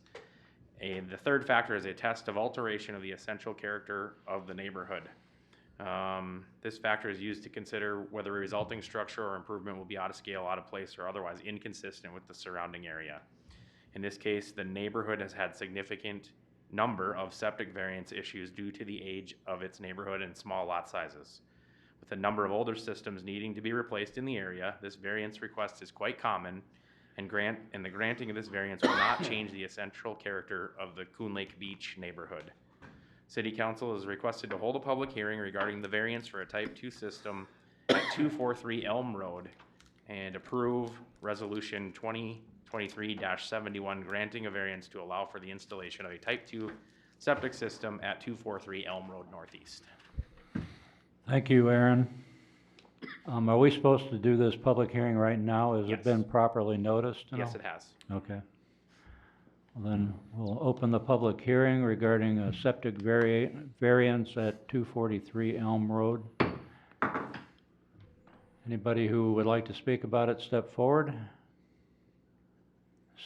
And the third factor is a test of alteration of the essential character of the neighborhood. This factor is used to consider whether a resulting structure or improvement will be out of scale, out of place, or otherwise inconsistent with the surrounding area. In this case, the neighborhood has had significant number of septic variance issues due to the age of its neighborhood and small lot sizes. With a number of older systems needing to be replaced in the area, this variance request is quite common, and the granting of this variance will not change the essential character of the Coon Lake Beach neighborhood. City Council is requested to hold a public hearing regarding the variance for a Type 2 system at 243 Elm Road and approve Resolution 2023-71 granting a variance to allow for the installation of a Type 2 septic system at 243 Elm Road Northeast. Thank you, Aaron. Are we supposed to do this public hearing right now? Has Yes. it been properly noticed? Yes, it has. Okay. Then we'll open the public hearing regarding a septic variance at 243 Elm Road. Anybody who would like to speak about it, step forward.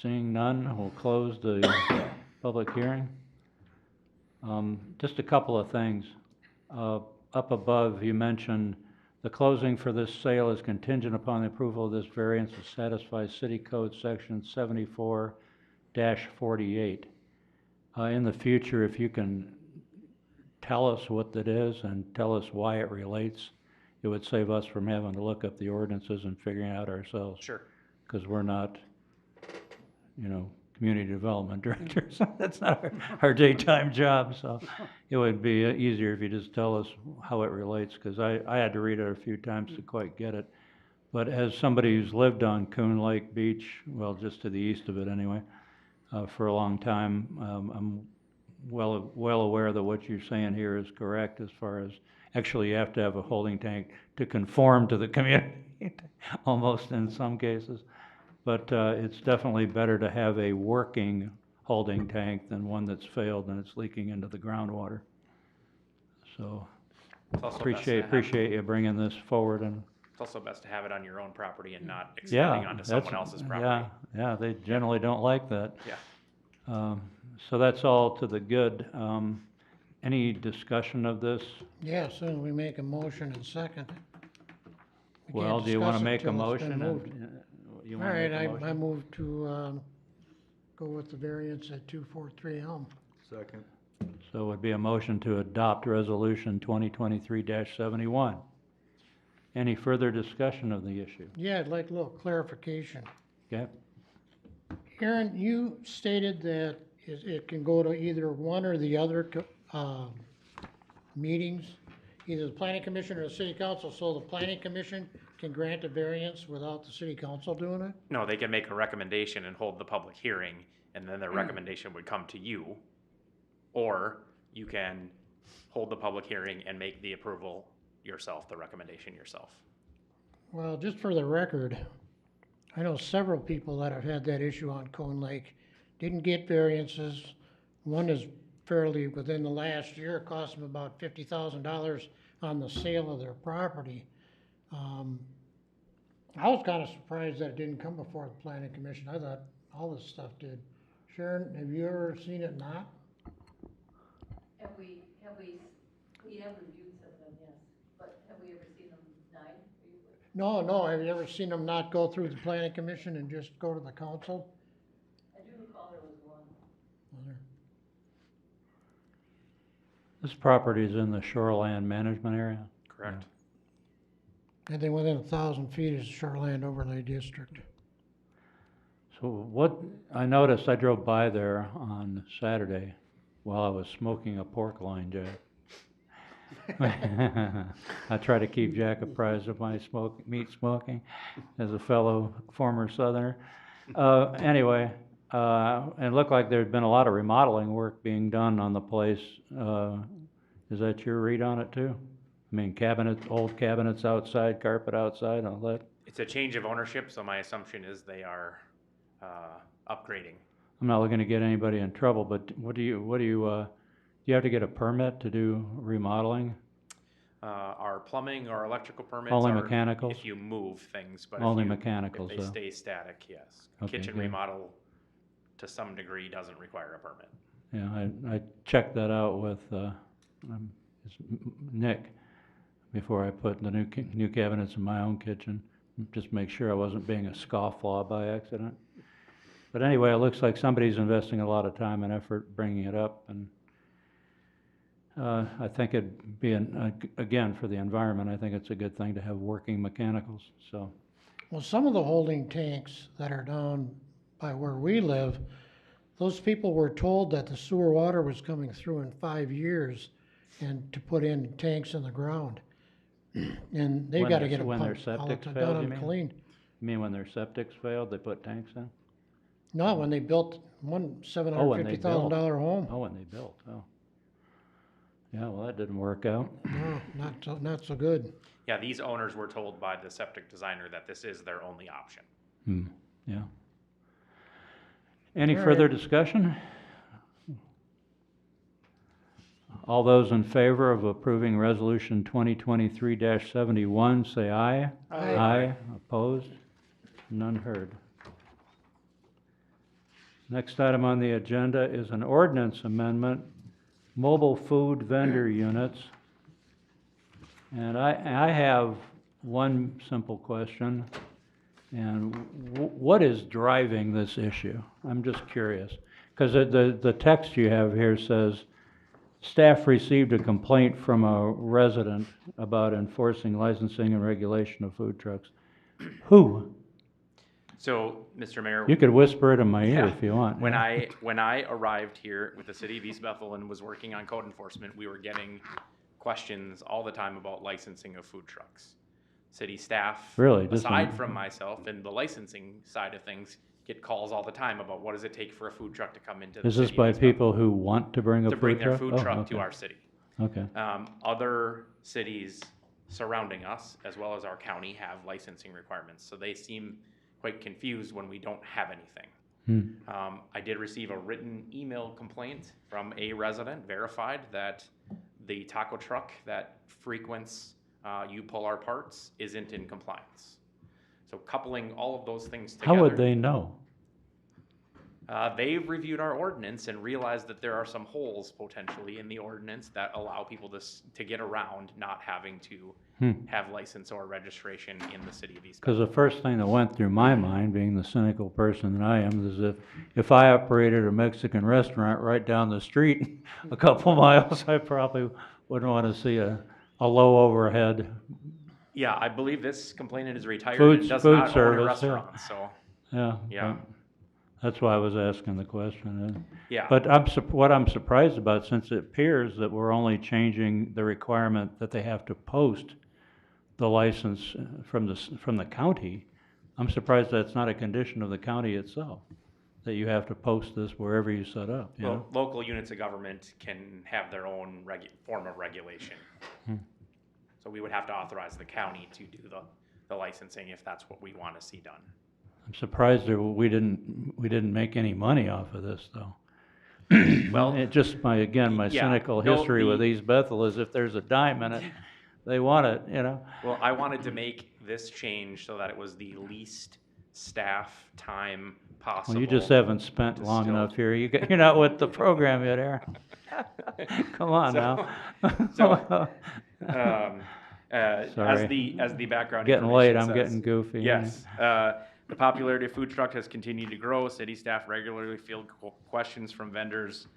Seeing none, we'll close the public hearing. Just a couple of things. Up above, you mentioned the closing for this sale is contingent upon the approval of this variance to satisfy City Code Section 74-48. In the future, if you can tell us what that is and tell us why it relates, it would save us from having to look up the ordinances and figuring it out ourselves. Sure. Because we're not, community development directors. That's not our daytime job, so it would be easier if you just tell us how it relates, because I had to read it a few times to quite get it. But as somebody who's lived on Coon Lake Beach, well, just to the east of it anyway, for a long time, I'm well aware that what you're saying here is correct as far as actually you have to have a holding tank to conform to the community, almost in some cases. But it's definitely better to have a working holding tank than one that's failed and it's leaking into the groundwater. So It's also best to have- appreciate you bringing this forward. And It's also best to have it on your own property and not extending onto someone else's property. Yeah, they generally don't like that. Yeah. So that's all to the good. Any discussion of this? Yeah, as soon as we make a motion and second. We Well, can't do you want to discuss it make a till it's been motion? moved. You All wanna right, make a motion? I move to, go with the variance at 243 Elm. Second. So it would be a motion to adopt Resolution 2023-71. Any further discussion of the issue? Yeah, I'd like a little clarification. Okay? Aaron, you stated that it can go to either one or the other, meetings, either the planning commission or the city council, so the planning commission can grant a variance without the city council doing it? No, they can make a recommendation and hold the public hearing, and then their recommendation would come to you. Or you can hold the public hearing and make the approval yourself, the recommendation yourself. Well, just for the record, I know several people that have had that issue on Cone Lake, didn't get variances. One is fairly within the last year, it cost them about $50,000 on the sale of their property. I was kind of surprised that it didn't come before the planning commission. I thought all this stuff did. Sharon, have you ever seen it not? We have reviewed some of them, yes, but have we ever seen them denied? No, have you ever seen them not go through the planning commission and just go to the council? I do recall there was one. This property is in the shoreland management area. Correct. And then within 1,000 feet is Shoreland Overlay District. So what, I noticed, I drove by there on Saturday while I was smoking a pork loin, Jack. I try to keep Jack apprised of my meat smoking as a fellow former Southerner. Anyway, it looked like there'd been a lot of remodeling work being done on the place. Is that your read on it too? I mean, old cabinets outside, carpet outside, all that? It's a change of ownership, so my assumption is they are upgrading. I'm not looking to get anybody in trouble, but do you have to get a permit to do remodeling? Our plumbing or electrical permits Only are mechanicals? if you move things, but Only if mechanicals, if they though. stay static, yes. Okay, Kitchen good. remodel to some degree doesn't require a permit. Yeah, I checked that out with Nick before I put the new cabinets in my own kitchen, just make sure I wasn't being a scofflaw by accident. But anyway, it looks like somebody's investing a lot of time and effort bringing it up, and I think it'd be, again, for the environment, I think it's a good thing to have working mechanicals, so. Well, some of the holding tanks that are down by where we live, those people were told that the sewer water was coming through in 5 years and to put in tanks in the ground. And they've got to get it When their pumped all septics done failed, you and mean? cleaned. You mean when their septics failed, they put tanks in? No, when they built one $750,000 home. Oh, when they built, oh. Yeah, well, that didn't work out. No, not so good. Yeah, these owners were told by the septic designer that this is their only option. Yeah. Any further discussion? All those in favor of approving Resolution 2023-71, say aye. Aye. Aye. Opposed? None heard. Next item on the agenda is an ordinance amendment, mobile food vendor units. And I have one simple question, and what is driving this issue? I'm just curious, because the text you have here says, staff received a complaint from a resident about enforcing licensing and regulation of food trucks. Who? So, Mr. Mayor. You could whisper it in my ear Yeah. if you want. When I arrived here with the city of East Bethel and was working on code enforcement, we were getting questions all the time about licensing of food trucks. City staff, Really? Just aside on- from myself and the licensing side of things, get calls all the time about what does it take for a food truck to come into the Is city this of by East Bethel. people who want to bring a To food bring truck? their food Oh, truck okay. to our city. Okay. Other cities surrounding us, as well as our county, have licensing requirements, so they seem quite confused when we don't have anything. I did receive a written email complaint from a resident, verified that the taco truck that frequents You Pull Our Parts isn't in compliance. So coupling all of those things together. How would they know? They've reviewed our ordinance and realized that there are some holes potentially in the ordinance that allow people to get around not having to have license or registration in the city of East Bethel. Because the first thing that went through my mind, being the cynical person that I am, is if I operated a Mexican restaurant right down the street a couple miles, I probably wouldn't want to see a low overhead. Yeah, I believe this complainant is retired Food- and does food not own a service, yeah. restaurant, so. Yeah. Yeah. but That's why I was asking the question. Yeah. But what I'm surprised about, since it appears that we're only changing the requirement that they have to post the license from the county, I'm surprised that's not a condition of the county itself, that you have to post this wherever you set up, you know? Well, local units of government can have their own form of regulation. So we would have to authorize the county to do the licensing if that's what we want to see done. I'm surprised that we didn't make any money off of this, though. Well, It just my yeah, cynical no, history with East Bethel is if there's a dime in it, they want it, you know? Well, I wanted to make this change so that it was the least staff time possible. Well, you just haven't spent long distilled. enough here. You're not with the program yet, Aaron. Come on now. As Sorry. the background Getting late, information I'm says, getting goofy. Yes, the popularity of food truck has continued to grow. City staff regularly field questions from vendors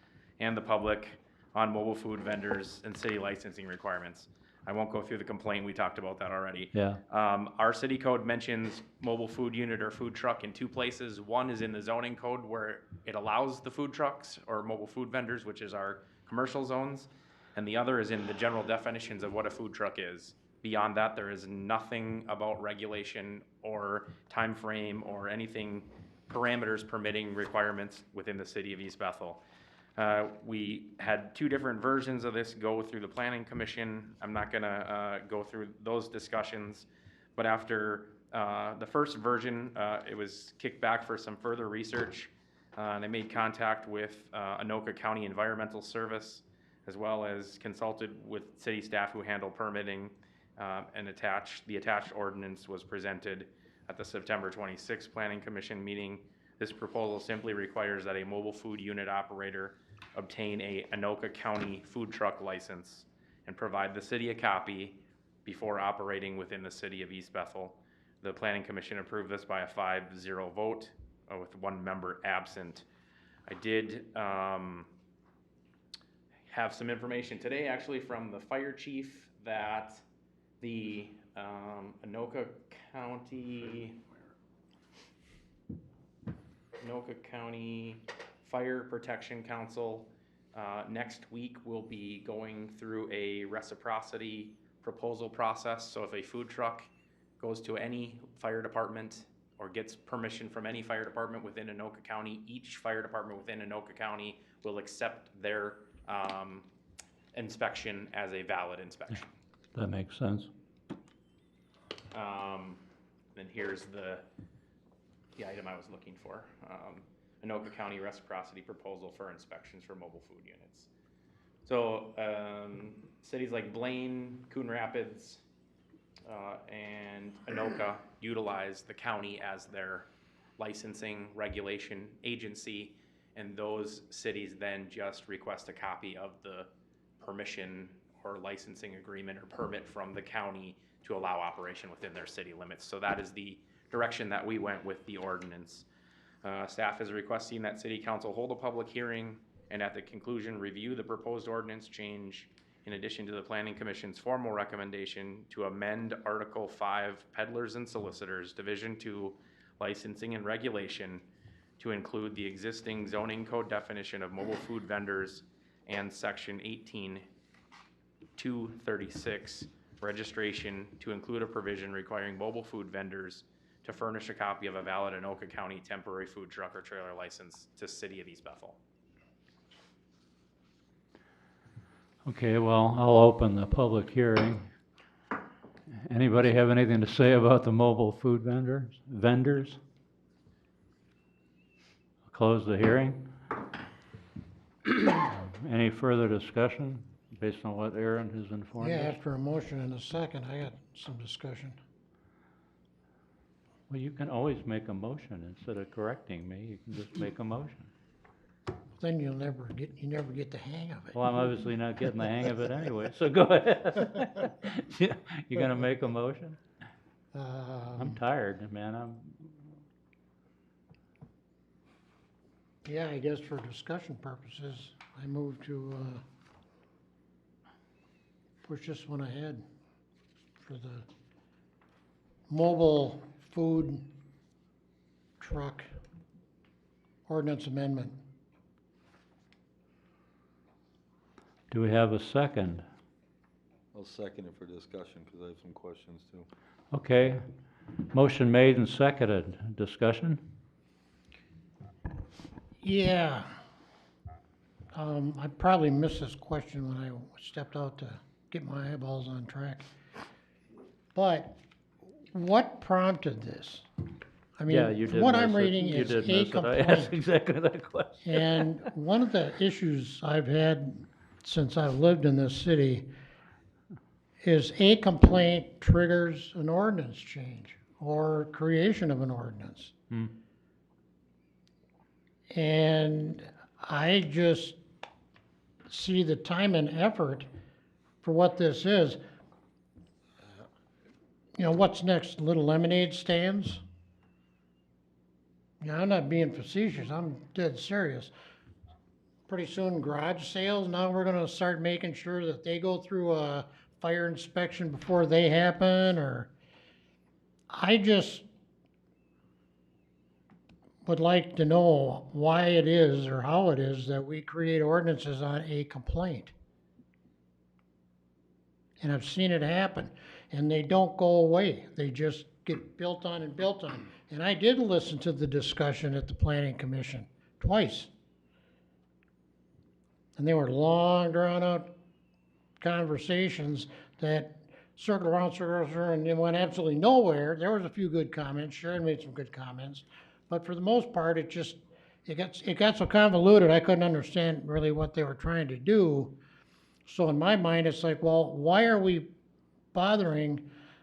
and the public on mobile food vendors and city licensing requirements. I won't go through the complaint, we talked about that already. Yeah. Our city code mentions mobile food unit or food truck in two places. One is in the zoning code where it allows the food trucks or mobile food vendors, which is our commercial zones, and the other is in the general definitions of what a food truck is. Beyond that, there is nothing about regulation or time frame or anything, parameters permitting requirements within the city of East Bethel. We had two different versions of this go through the planning commission. I'm not gonna go through those discussions, but after the first version, it was kicked back for some further research. They made contact with Anoka County Environmental Service, as well as consulted with city staff who handle permitting, and the attached ordinance was presented at the September 26th Planning Commission meeting. This proposal simply requires that a mobile food unit operator obtain a Anoka County food truck license and provide the city a copy before operating within the city of East Bethel. The Planning Commission approved this by a 5-0 vote with one member absent. I did have some information today actually from the fire chief that the Anoka County Fire Protection Council next week will be going through a reciprocity proposal process. So if a food truck goes to any fire department or gets permission from any fire department within Anoka County, each fire department within Anoka County will accept their inspection as a valid inspection. That makes sense. Then here's the item I was looking for. Anoka County reciprocity proposal for inspections for mobile food units. So, cities like Blaine, Coon Rapids, and Anoka utilize the county as their licensing regulation agency, and those cities then just request a copy of the permission or licensing agreement or permit from the county to allow operation within their city limits. So that is the direction that we went with the ordinance. Staff is requesting that City Council hold a public hearing and at the conclusion review the proposed ordinance change in addition to the Planning Commission's formal recommendation to amend Article 5 Peddlers and Solicitors, Division 2 Licensing and Regulation to include the existing zoning code definition of mobile food vendors and Section 18-236 registration to include a provision requiring mobile food vendors to furnish a copy of a valid Anoka County temporary food truck or trailer license to City of East Bethel. Okay, well, I'll open the public hearing. Anybody have anything to say about the mobile food vendors? Close the hearing. Any further discussion based on what Aaron has informed Yeah, us? after a motion and a second, I got some discussion. Well, you can always make a motion instead of correcting me. You can just make a motion. Then you never get the hang of it. Well, I'm obviously not getting the hang of it anyway, so go ahead. You gonna make a motion? I'm tired, man. Yeah, I guess for discussion purposes, I move to push this one ahead for the mobile food truck ordinance amendment. Do we have a second? I'll second it for discussion because I have some questions too. Okay, motion made and seconded. Discussion? Yeah. I probably missed this question when I stepped out to get my eyeballs on track. But what prompted this? I mean, Yeah, you from did what miss I'm it. reading You is did a miss it. I complaint. asked exactly that question. And one of the issues I've had since I've lived in this city is a complaint triggers an ordinance change or creation of an ordinance. Hmm. And I just see the time and effort for what this is. You know, what's next? Little lemonade stands? Yeah, I'm not being facetious, I'm dead serious. Pretty soon garage sales, now we're gonna start making sure that they go through a fire inspection before they happen, or I just would like to know why it is or how it is that we create ordinances on a complaint. And I've seen it happen, and they don't go away, they just get built on and built on. And I did listen to the discussion at the Planning Commission twice. And they were long, drawn-out conversations that circled around, and they went absolutely nowhere. There was a few good comments. Sharon made some good comments. But for the most part, it got so convoluted, I couldn't understand really what they were trying to do. So in my mind, it's like, well, why are we bothering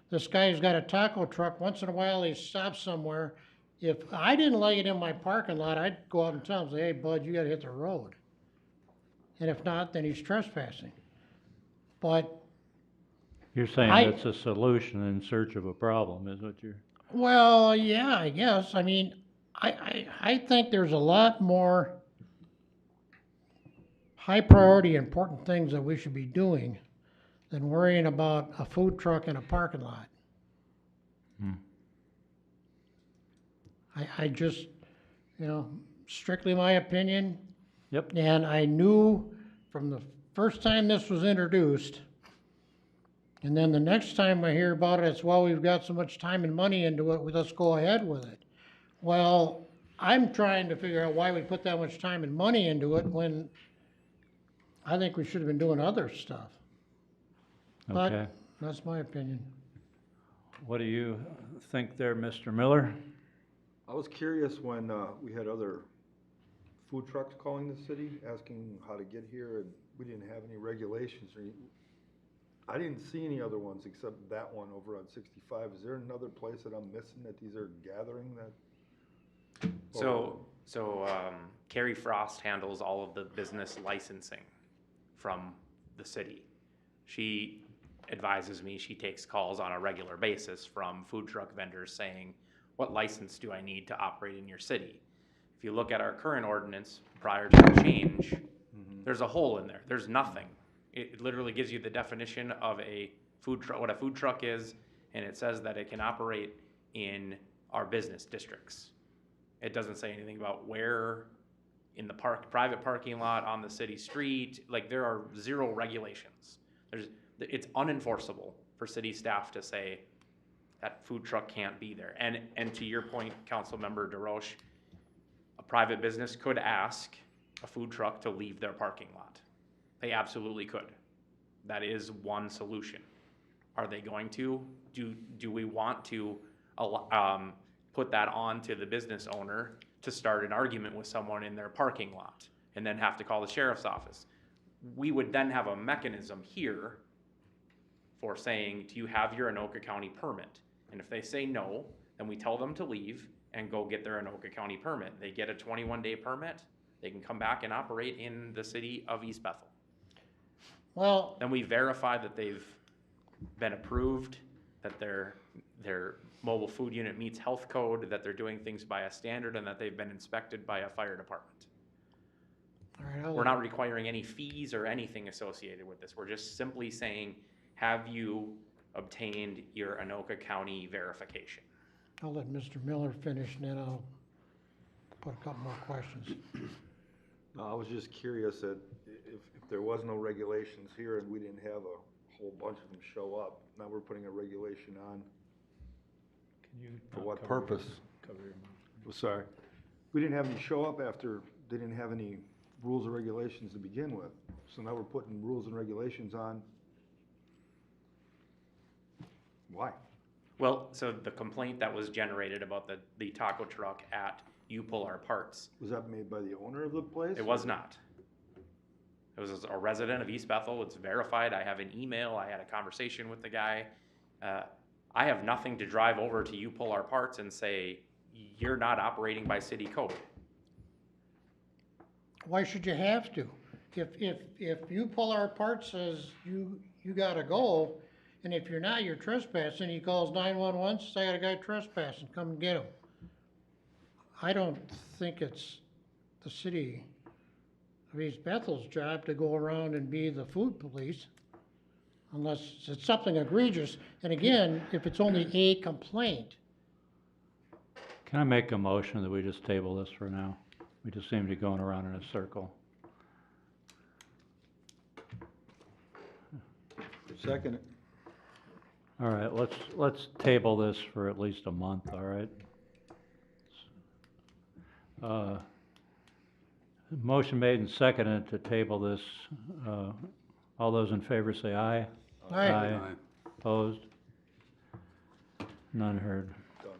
this guy who's got a taco truck? Once in a while, he stops somewhere. If I didn't like it in my parking lot, I'd go out and tell him, say, hey, bud, you gotta hit the road. And if not, then he's trespassing. But You're saying it's a solution in search of a problem, is what you're... well, yeah, I guess. I mean, I think there's a lot more high priority important things that we should be doing than worrying about a food truck in a parking lot. Hmm. I just, strictly my opinion. Yep. And I knew from the first time this was introduced, and then the next time I hear about it, it's, well, we've got so much time and money into it, let's go ahead with it. Well, I'm trying to figure out why we put that much time and money into it when I think we should have been doing other stuff. Okay. But that's my opinion. What do you think there, Mr. Miller? I was curious when we had other food trucks calling the city, asking how to get here, and we didn't have any regulations or I didn't see any other ones except that one over on 65. Is there another place that I'm missing that these are gathering that? So Carrie Frost handles all of the business licensing from the city. She advises me, she takes calls on a regular basis from food truck vendors saying, what license do I need to operate in your city? If you look at our current ordinance prior to the change, there's a hole in there. There's nothing. It literally gives you the definition of a food truck, what a food truck is, and it says that it can operate in our business districts. It doesn't say anything about where in the private parking lot, on the city street. Like, there are zero regulations. It's unenforceable for city staff to say that food truck can't be there. And to your point, Councilmember DeRoche, a private business could ask a food truck to leave their parking lot. They absolutely could. That is one solution. Are they going to? Do we want to put that on to the business owner to start an argument with someone in their parking lot and then have to call the sheriff's office? We would then have a mechanism here for saying, do you have your Anoka County permit? And if they say no, then we tell them to leave and go get their Anoka County permit. They get a 21-day permit. They can come back and operate in the city of East Bethel. Well, Then we verify that they've been approved, that their mobile food unit meets health code, that they're doing things by a standard, and that they've been inspected by a fire department. all right, We're not requiring any fees or anything associated with this. We're just simply saying, have you obtained your Anoka County verification? I'll let Mr. Miller finish, and then I'll put a couple more questions. No, I was just curious that if there was no regulations here and we didn't have a whole bunch of them show up, now we're putting a regulation on. For what purpose? Well, sorry. We didn't have any show up after they didn't have any rules or regulations to begin with. So now we're putting rules and regulations on. Why? Well, so the complaint that was generated about the taco truck at You Pull Our Parts. Was that made by the owner of the place? It was not. It was a resident of East Bethel. It's verified. I have an email. I had a conversation with the guy. I have nothing to drive over to You Pull Our Parts and say, you're not operating by city code. Why should you have to? If You Pull Our Parts says you gotta go, and if you're not, you're trespassing, he calls 911, says, I got a guy trespassing, come and get him. I don't think it's the city of East Bethel's job to go around and be the food police, unless it's something egregious. And again, if it's only a complaint. Can I make a motion that we just table this for now? We just seem to be going around in a circle. Second it. All right, let's table this for at least a month, all right? Motion made and seconded to table this. All those in favor say aye. Aye. Aye. Opposed? None heard. Done.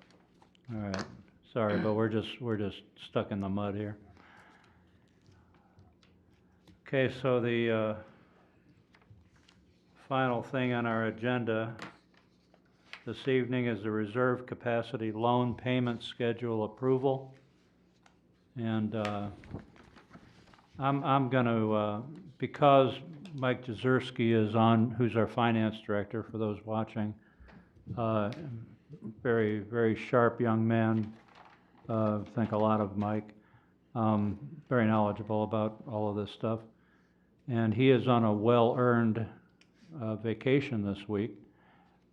All right, sorry, but we're just stuck in the mud here. Okay, so the final thing on our agenda this evening is the reserve capacity loan payment schedule approval. And I'm gonna, because Mike Jezierski is on, who's our finance director, for those watching, very, very sharp young man, think a lot of Mike, very knowledgeable about all of this stuff. And he is on a well-earned vacation this week.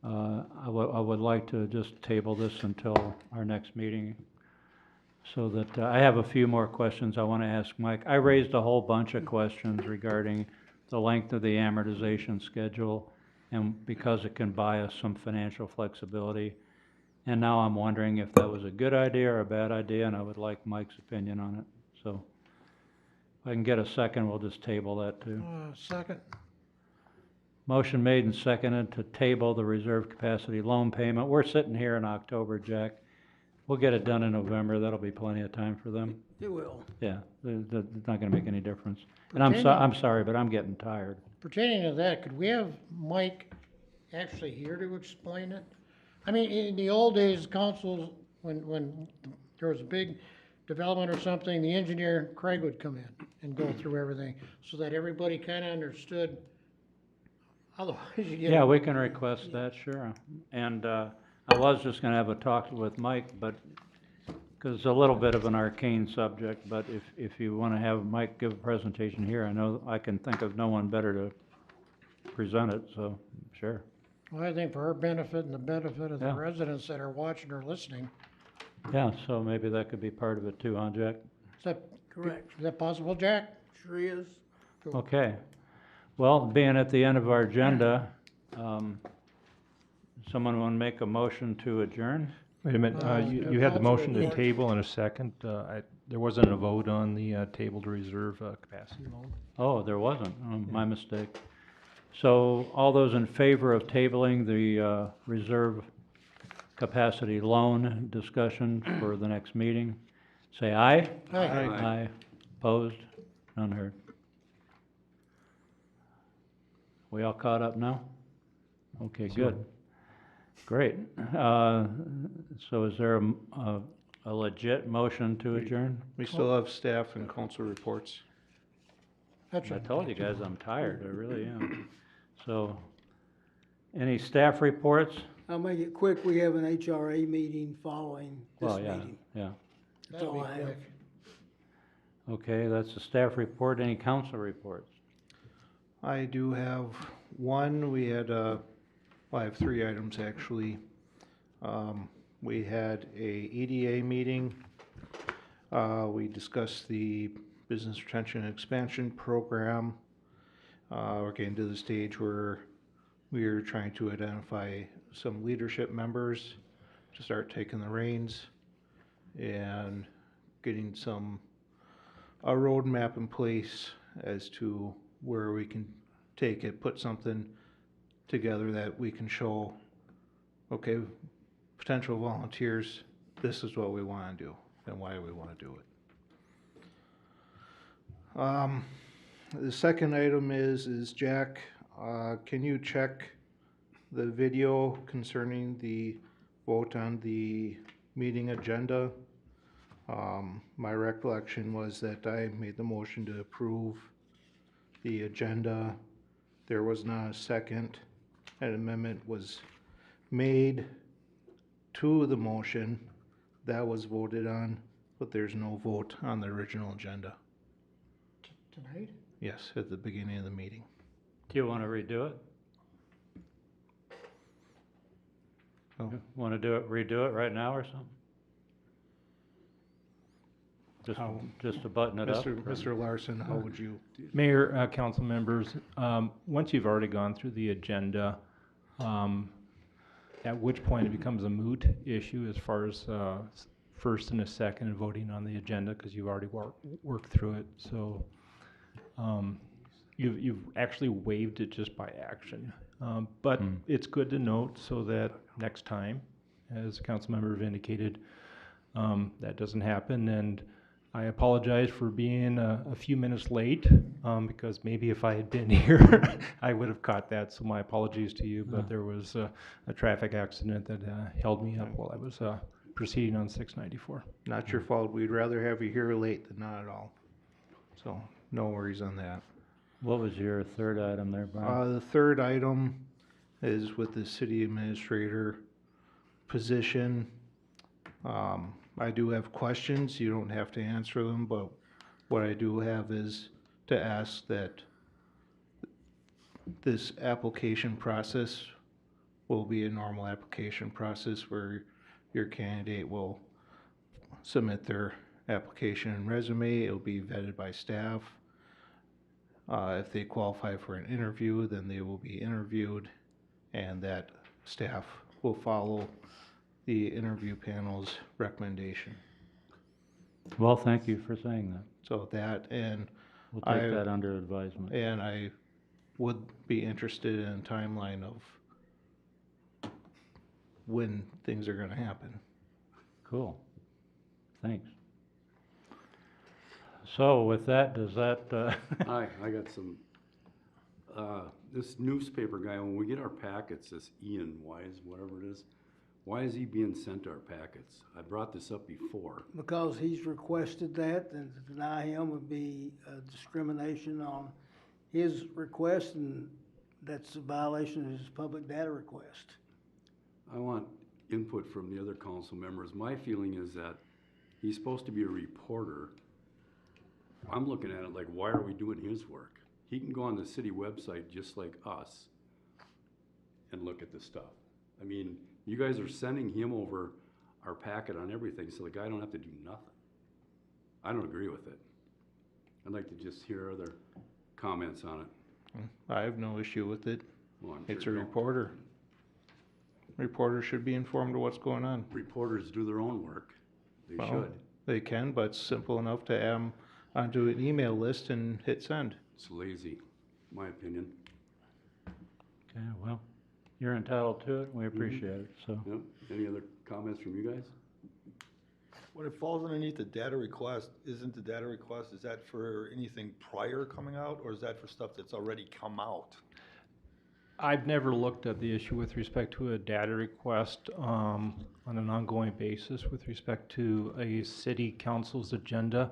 I would like to just table this until our next meeting, so that I have a few more questions I want to ask Mike. I raised a whole bunch of questions regarding the length of the amortization schedule, and because it can buy us some financial flexibility. And now I'm wondering if that was a good idea or a bad idea, and I would like Mike's opinion on it. So if I can get a second, we'll just table that too. Second. Motion made and seconded to table the reserve capacity loan payment. We're sitting here in October, Jack. We'll get it done in November. That'll be plenty of time for them. It will. Yeah, it's not gonna make any difference. And Pertaining- I'm sorry, but I'm getting tired. Pertaining to that, could we have Mike actually here to explain it? I mean, in the old days, councils, when there was a big development or something, the engineer, Craig, would come in and go through everything, so that everybody kinda understood. Otherwise, you get. Yeah, we can request that, sure. And, I was just gonna have a talk with Mike, but, cause it's a little bit of an arcane subject, but if you wanna have Mike give a presentation here, I know I can think of no one better to present it, so, sure. Well, I think for our benefit and the benefit of the Yeah. residents that are watching or listening, Yeah, so maybe that could be part of it too, huh, Jack? is that? Correct. Is that possible, Jack? Sure is. Cool. Okay. Well, being at the end of our agenda, someone wanna make a motion to adjourn? Wait a minute, you had the motion to table in a second. There wasn't a vote on the table to reserve capacity loan. Oh, there wasn't. My mistake. So all those in favor of tabling the reserve capacity loan discussion for the next meeting, say aye. Aye. Aye. Opposed? None heard. We all caught up now? Okay, good. Great. So is there a legit motion to adjourn? We still have staff and council reports. That's I right. told you guys I'm tired, I really am. So, any staff reports? I'll make it quick. We have an HRA meeting following this Well, yeah, meeting. yeah. That's all I have. Okay, that's the staff report. Any council reports? I do have one. We had, well, I have 3 items actually. We had a EDA meeting. We discussed the Business Retention and Expansion Program. We're getting to the stage where we're trying to identify some leadership members to start taking the reins and getting a roadmap in place as to where we can take it, put something together that we can show, okay, potential volunteers, this is what we want to do and why we want to do it. The second item is Jack, can you check the video concerning the vote on the meeting agenda? My recollection was that I made the motion to approve the agenda. There was not a second. An amendment was made to the motion. That was voted on, but there's no vote on the original agenda. Tonight? Yes, at the beginning of the meeting. Do you want to redo it? Oh. Want to redo it right now or something? Just to button it up? Mr. Larson, how would you? Mayor, council members, once you've already gone through the agenda, at which point it becomes a moot issue as far as first and a second and voting on the agenda, because you've already worked through it. So you've actually waived it just by action. But it's good to note so that next time, as council member have indicated, that doesn't happen. And I apologize for being a few minutes late, because maybe if I had been here, I would have caught that. So my apologies to you, but there was a traffic accident that held me up while I was proceeding on 694. Not your fault. We'd rather have you here late than not at all. So no worries on that. What was your third item there, Brian? The third item is with the city administrator position. I do have questions. You don't have to answer them, but what I do have is to ask that this application process will be a normal application process where your candidate will submit their application and resume. It'll be vetted by staff. If they qualify for an interview, then they will be interviewed, and that staff will follow the interview panel's recommendation. Well, thank you for saying that. So that, and We'll take that under advisement. And I would be interested in a timeline of when things are gonna happen. Cool. Thanks. So with that, does that, I got some, this newspaper guy, when we get our packets, this Ian Wise, whatever it is, why is he being sent our packets? I brought this up before. Because he's requested that, and to deny him would be discrimination on his request, and that's a violation of his public data request. I want input from the other council members. My feeling is that he's supposed to be a reporter. I'm looking at it like, why are we doing his work? He can go on the city website just like us and look at the stuff. I mean, you guys are sending him over our packet on everything, so the guy don't have to do nothing. I don't agree with it. I'd like to just hear other comments on it. I have no issue with it. Well, I'm It's a sure you don't. reporter. Reporters should be informed of what's going on. Reporters do their own work. They Well, should. They can, but it's simple enough to add them onto an email list and hit send. It's lazy, my opinion. okay, well, you're entitled to it, we appreciate it, so. Yep. Any other comments from you guys? When it falls underneath the data request, isn't the data request, is that for anything prior coming out, or is that for stuff that's already come out? I've never looked at the issue with respect to a data request on an ongoing basis with respect to a city council's agenda.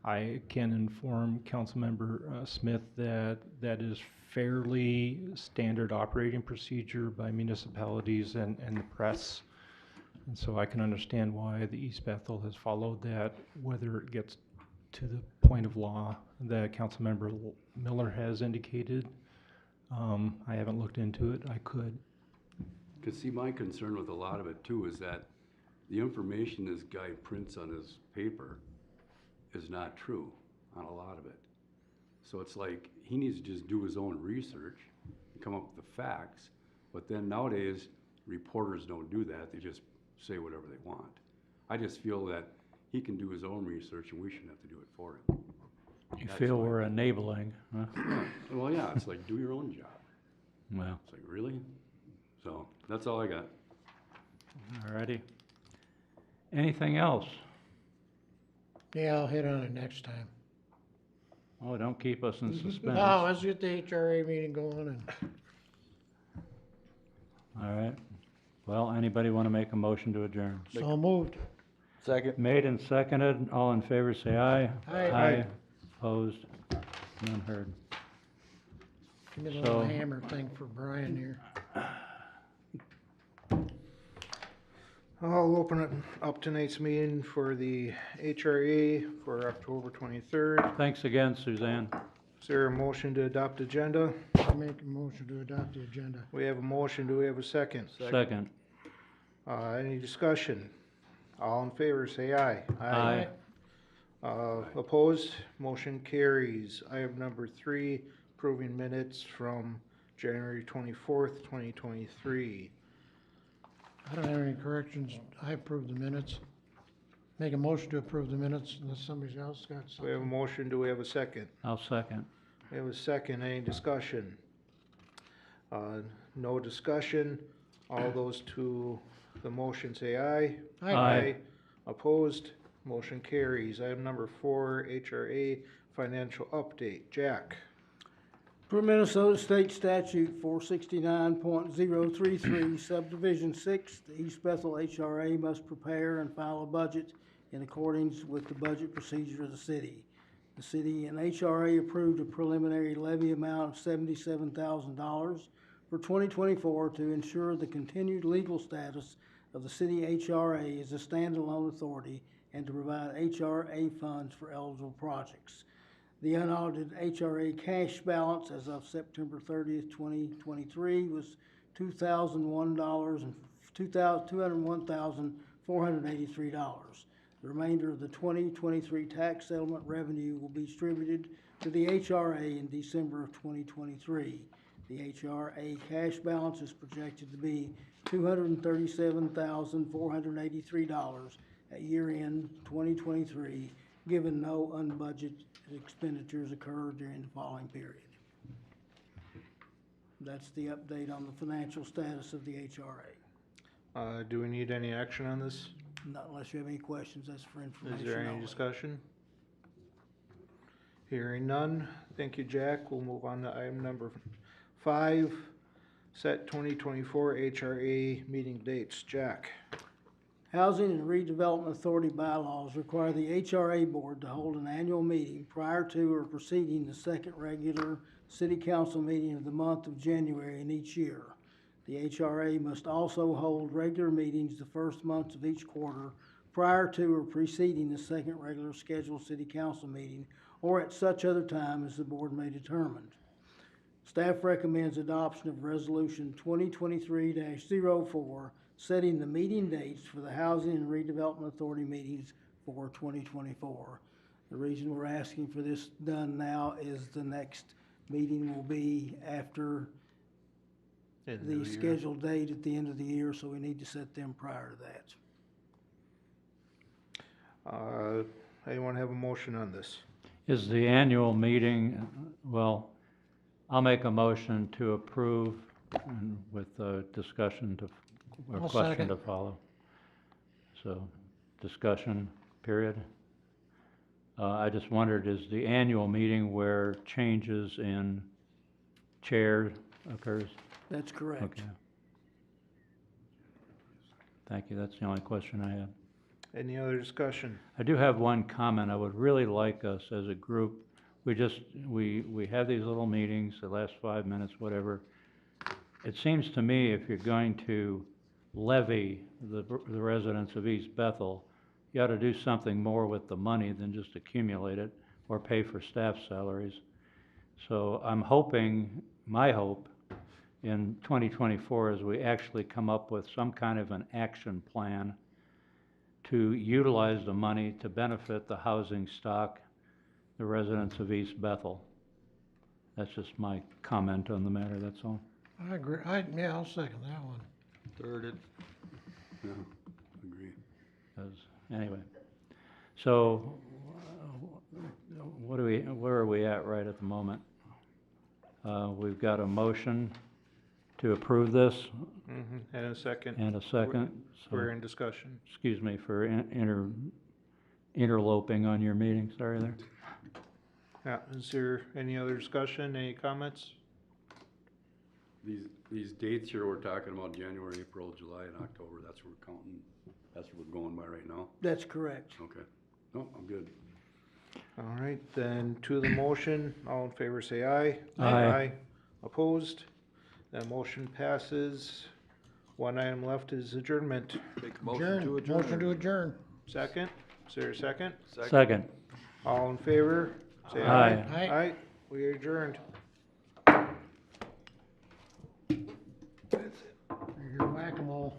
I can inform Councilmember Smith that that is fairly standard operating procedure by municipalities and the press. And so I can understand why the East Bethel has followed that, whether it gets to the point of law that Councilmember Miller has indicated. I haven't looked into it. I could. Because see, my concern with a lot of it too is that the information this guy prints on his paper is not true on a lot of it. So it's like, he needs to just do his own research and come up with the facts. But then nowadays, reporters don't do that. They just say whatever they want. I just feel that he can do his own research and we shouldn't have to do it for him. You That's feel my we're opinion. enabling, huh? Well, yeah, it's like, do your own job. Well, It's like, really? So, that's all I got. alrighty. Anything else? Yeah, I'll hit on it next time. Oh, don't keep us in suspense. No, let's get the HRA meeting going and. All right. Well, anybody want to make a motion to adjourn? So moved. Second. Made and seconded, all in favor say aye. Aye. Opposed, none heard. Give me a little So- hammer thing for Brian here. I'll open it up tonight's meeting for the HRA for October 23rd. Thanks again, Suzanne. Is there a motion to adopt agenda? I make a motion to adopt the agenda. We have a motion. Do we have a second? Second. Any discussion? All in favor, say aye. Aye. Opposed? Motion carries. Item number 3, approving minutes from January 24th, 2023. I don't have any corrections. I approve the minutes. Make a motion to approve the minutes unless somebody else got We have a something. motion. Do we have a second? I'll second. We have a second. Any discussion? No discussion. All those to the motion say aye. Aye. Opposed? Motion carries. Item number 4, HRA financial update. Jack? Per Minnesota State Statute 469.033 Subdivision 6, the East Bethel HRA must prepare and file a budget in accordance with the budget procedure of the city. The city and HRA approved a preliminary levy amount of $77,000 for 2024 to ensure the continued legal status of the city HRA as a standalone authority and to provide HRA funds for eligible projects. The unaudited HRA cash balance as of September 30th, 2023 was $201,483. The remainder of the 2023 tax settlement revenue will be distributed to the HRA in December of 2023. The HRA cash balance is projected to be $237,483 at year-end 2023, given no unbudgeted expenditures occurred during the following period. That's the update on the financial status of the HRA. Do we need any action on this? Not unless you have any questions, that's for information Is there any only. discussion? Hearing none. Thank you, Jack. We'll move on to item number 5, set 2024 HRA meeting dates. Jack? Housing and Redevelopment Authority bylaws require the HRA Board to hold an annual meeting prior to or preceding the second regular city council meeting of the month of January in each year. The HRA must also hold regular meetings the first months of each quarter prior to or preceding the second regular scheduled city council meeting or at such other time as the board may determine. Staff recommends adoption of Resolution 2023-04, setting the meeting dates for the Housing and Redevelopment Authority meetings for 2024. The reason we're asking for this done now is the next meeting will be after the scheduled date at the end of the year, so we need to set them prior to that. Anyone have a motion on this? Is the annual meeting, well, I'll make a motion to approve and with a discussion to, or I'll question second. to follow. So, discussion, period. I just wondered, is the annual meeting where changes in chair occurs? That's correct. Okay. Thank you, that's the only question I had. Any other discussion? I do have one comment. I would really like us as a group, we have these little meetings, the last 5 minutes, whatever. It seems to me if you're going to levy the residents of East Bethel, you ought to do something more with the money than just accumulate it or pay for staff salaries. So I'm hoping, my hope in 2024 is we actually come up with some kind of an action plan to utilize the money to benefit the housing stock, the residents of East Bethel. That's just my comment on the matter, that's all. I agree, yeah, I'll second that one. Thirded. Yeah, agree. Anyway, so where are we at right at the moment? We've got a motion to approve this. And a second. And a second. We're in discussion. Excuse me for interloping on your meeting, sorry there. Yeah, is there any other discussion, any comments? These dates here, we're talking about January, April, July, and October, that's what we're counting, that's what we're going by right now? That's correct. Okay. No, I'm good. All right, then to the motion, all in favor say aye. Aye. Opposed? That motion passes. One item left is adjournment. Make a motion to adjourn. Motion to adjourn. Second? Is there a second? Second. All in favor? Say Aye. aye. Aye. We are adjourned. Your whack-a-mole.